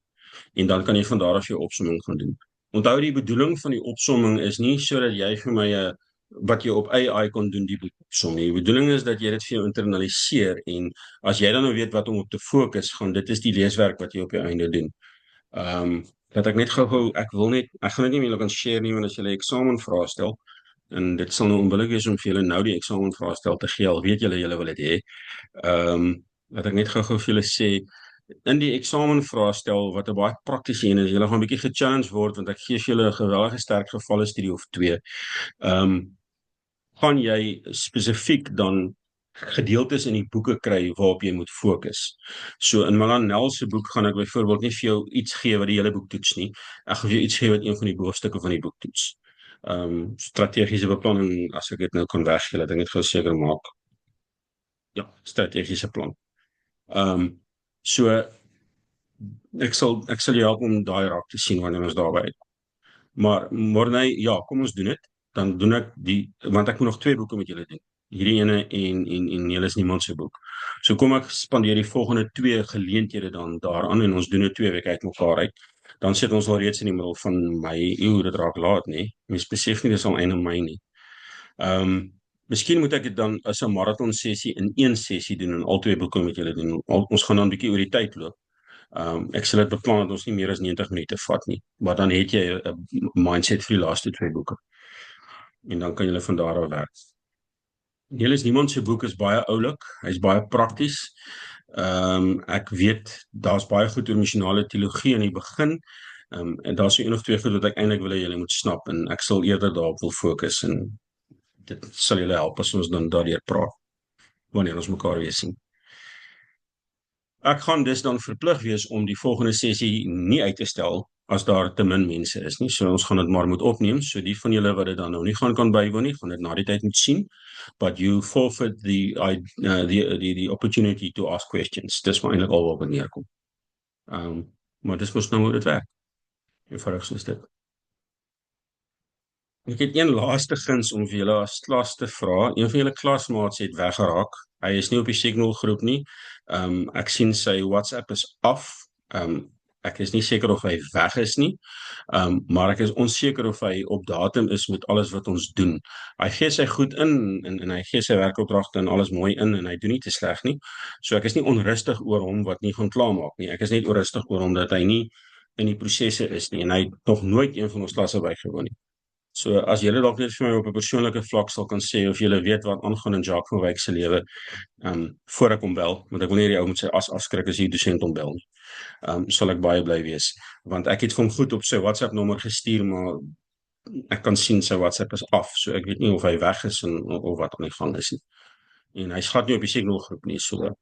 En dan kan jy van daar af jou opsomming gaan doen. Onthou die bedoeling van die opsomming is nie sodat jy vir my wat jy op AI kon doen die boek opsom nie. Die bedoeling is dat jy dit vir jou internaliseer en as jy dan nou weet wat om op te fokus, gaan dit is die leeswerk wat jy op die einde doen. Dat ek net gou ek gaan dit nie meer kan share nie want as jy 'n eksamenvraag stel en dit sal nou onbillik wees om vir julle nou die eksamenvraag stel te gee, al weet julle wil dit hê. Dat ek net gou vir julle sê in die eksamenvraestel wat 'n baie praktiese een is, julle gaan 'n bietjie gechallenge word want ek gee vir julle 'n geweldige sterk gevalle studie of 2. Gaan jy spesifiek dan gedeeltes in die boeke kry waarop jy moet fokus. So in Malan Nel se boek gaan ek byvoorbeeld nie vir jou iets gee wat die hele boek toets nie. Ek gaan vir jou iets gee wat een van die hoofstukke van die boek toets. Strategiese beplanning, as ek dit nou kan weggee, dat ek net gou seker maak. Ja, strategiese plan. So ek sal jou help om daai raak te sien wanneer ons daarby uitkom. Maar Morney, ja, kom ons doen dit. Dan doen ek want ek moet nog 2 boeke met julle doen. Hierdie ene en julle is niemand se boek. So kom ek spandeer die volgende 2 geleenthede dan daaraan en ons doen dit 2 weke uit mekaar uit. Dan sit ons al reeds in die middel van Mei. Dit raak laat, nê? Mens besef nie dis al einde Mei nie. Miskien moet ek dit dan as 'n marathon sessie in 1 sessie doen en al 2 boeke met julle doen. Ons gaan dan 'n bietjie oor die tyd loop. Ek sal dit beplan dat ons nie meer as 90 minute vat nie, maar dan het jy 'n mindset vir die laaste 2 boeke. En dan kan jy van daar af werk. Julle is niemand se boek is baie oulik, hy's baie prakties. Ek weet daar's baie goed oor missionale teologie in die begin. En daar's so 1 of 2 goed wat ek eintlik wil hê julle moet snap en ek sal eerder daarop wil fokus en dit sal julle help as ons dan daardeur praat wanneer ons mekaar weer sien. Ek gaan dus dan verplig wees om die volgende sessie nie uit te stel as daar te min mense is nie. So ons gaan dit maar moet opneem. So die van julle wat dit dan nou nie kan bywoon nie, gaan dit na die tyd moet sien. But you forfeit the opportunity to ask questions. Dis maar eintlik al waarop dit neerkom. Maar dis mos nou hoe dit werk. Eenvoudig soos dit. Ek het een laaste guns om vir julle as klas te vra. Een van julle klasmaats het weggeraak. Hy is nie op die Signal groep nie. Ek sien sy WhatsApp is af. Ek is nie seker of hy weg is nie. Maar ek is onseker of hy op datum is met alles wat ons doen. Hy gee sy goed in en hy gee sy werkopdragte en alles mooi in en hy doen nie te sleg nie. So ek is nie onrustig oor hom wat nie gaan klaarmaak nie. Ek is net onrustig oor hom dat hy nie in die prosesse is nie en hy het nog nooit een van ons klasse bygewoon nie. So as julle dalk net vir my op 'n persoonlike vlak sal kan sê of julle weet wat aangaan in Jacques van Wyk se lewe, voor ek hom bel, want ek wil nie die ou met sy as afskrik as die dosent hom bel nie. Sal ek baie bly wees, want ek het vir hom goed op sy WhatsApp nommer gestuur, maar ek kan sien sy WhatsApp is af, so ek weet nie of hy weg is of wat aan die gang is nie. En hy glad nie op die Signal groep nie, so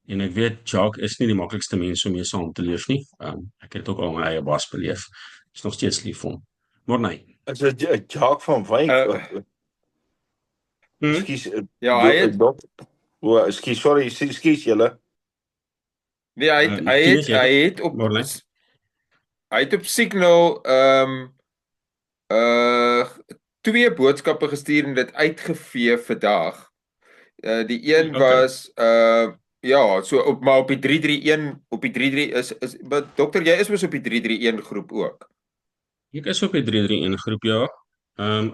en ek weet Jacques is nie die maklikste mens om mee saam te leef nie. Ek het ook al my eie bas beleef. Is nog steeds lief vir hom. Maar nee. Is dit Jacques van Wyk? Ekskuus. Ja, hy het Ekskuus, sorry, ekskuus julle. nee, hy het op Signal twee boodskappe gestuur en dit uitgevee vandag. Die een was ja, so maar op die 331 is dokter, jy is mos op die 331 groep ook. Ek is op die 331 groep, ja.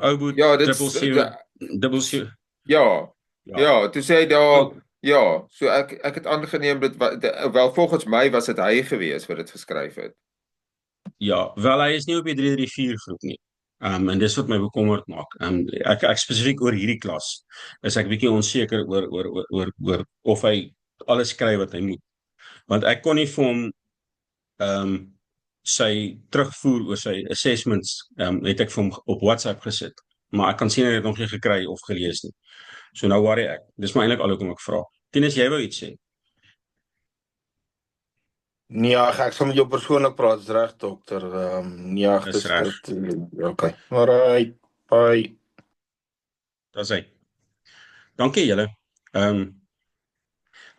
Ouboet, Ja, dit Ja, toe sê hy daar ja, so ek het aangeneem dit wel volgens my was dit hy gewees wat dit geskryf het. Ja, wel hy is nie op die 334 groep nie. En dis wat my bekommerd maak. Ek spesifiek oor hierdie klas is ek bietjie onseker oor of hy alles skryf wat hy moet. Want ek kon nie vir hom sy terugvoer oor sy assessments het ek vir hom op WhatsApp gesit. Maar ek kan sien hy het nog nie gekry of gelees nie. So nou worry ek. Dis maar eintlik al hoekom ek vra. Tinus, jy wou iets sê? Nee, ek sal met jou persoonlik praat, is reg dokter. Nee, Dis reg. Okay. Alright. Bye. Dis hy. Dankie julle.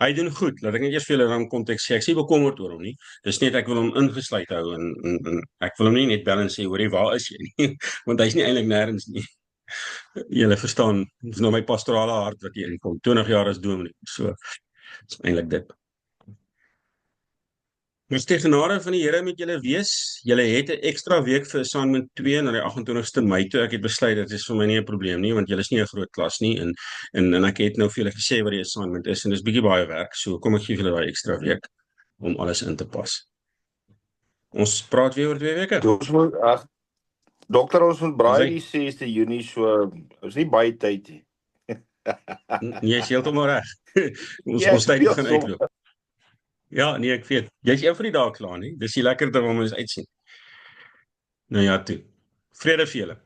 Hy doen goed. Laat ek net eers vir julle dan konteks sê. Ek is nie bekommerd oor hom nie. Dis net ek wil hom ingesluit hou en ek wil hom nie net bel en sê, hoorie, waar is jy nie? Want hy's nie eintlik nêrens nie. Julle verstaan, dis nou my pastorale hart wat hier inkom. 20 jaar as dominee. So, dis eintlik dit. Dis die genade van die Here met julle wees. Julle het 'n ekstra week vir assignment 2 na die 28ste Mei toe. Ek het besluit dit is vir my nie 'n probleem nie, want julle is nie 'n groot klas nie en ek het nou vir julle gesê wat die assignment is en dis bietjie baie werk. So kom ek gee julle daai ekstra week om alles in te pas. Ons praat weer oor 2 weke. Dokter, ons moet braai die 6de Junie, so is nie baie tyd nie. Nee, jy's heeltemal reg. Ons tyd gaan uitloop. Ja, nee, ek weet. Jy's een van die dae klaar nie. Dis die lekkerte waarmee ons uitsien. Nou ja, toe. Vrede vir julle.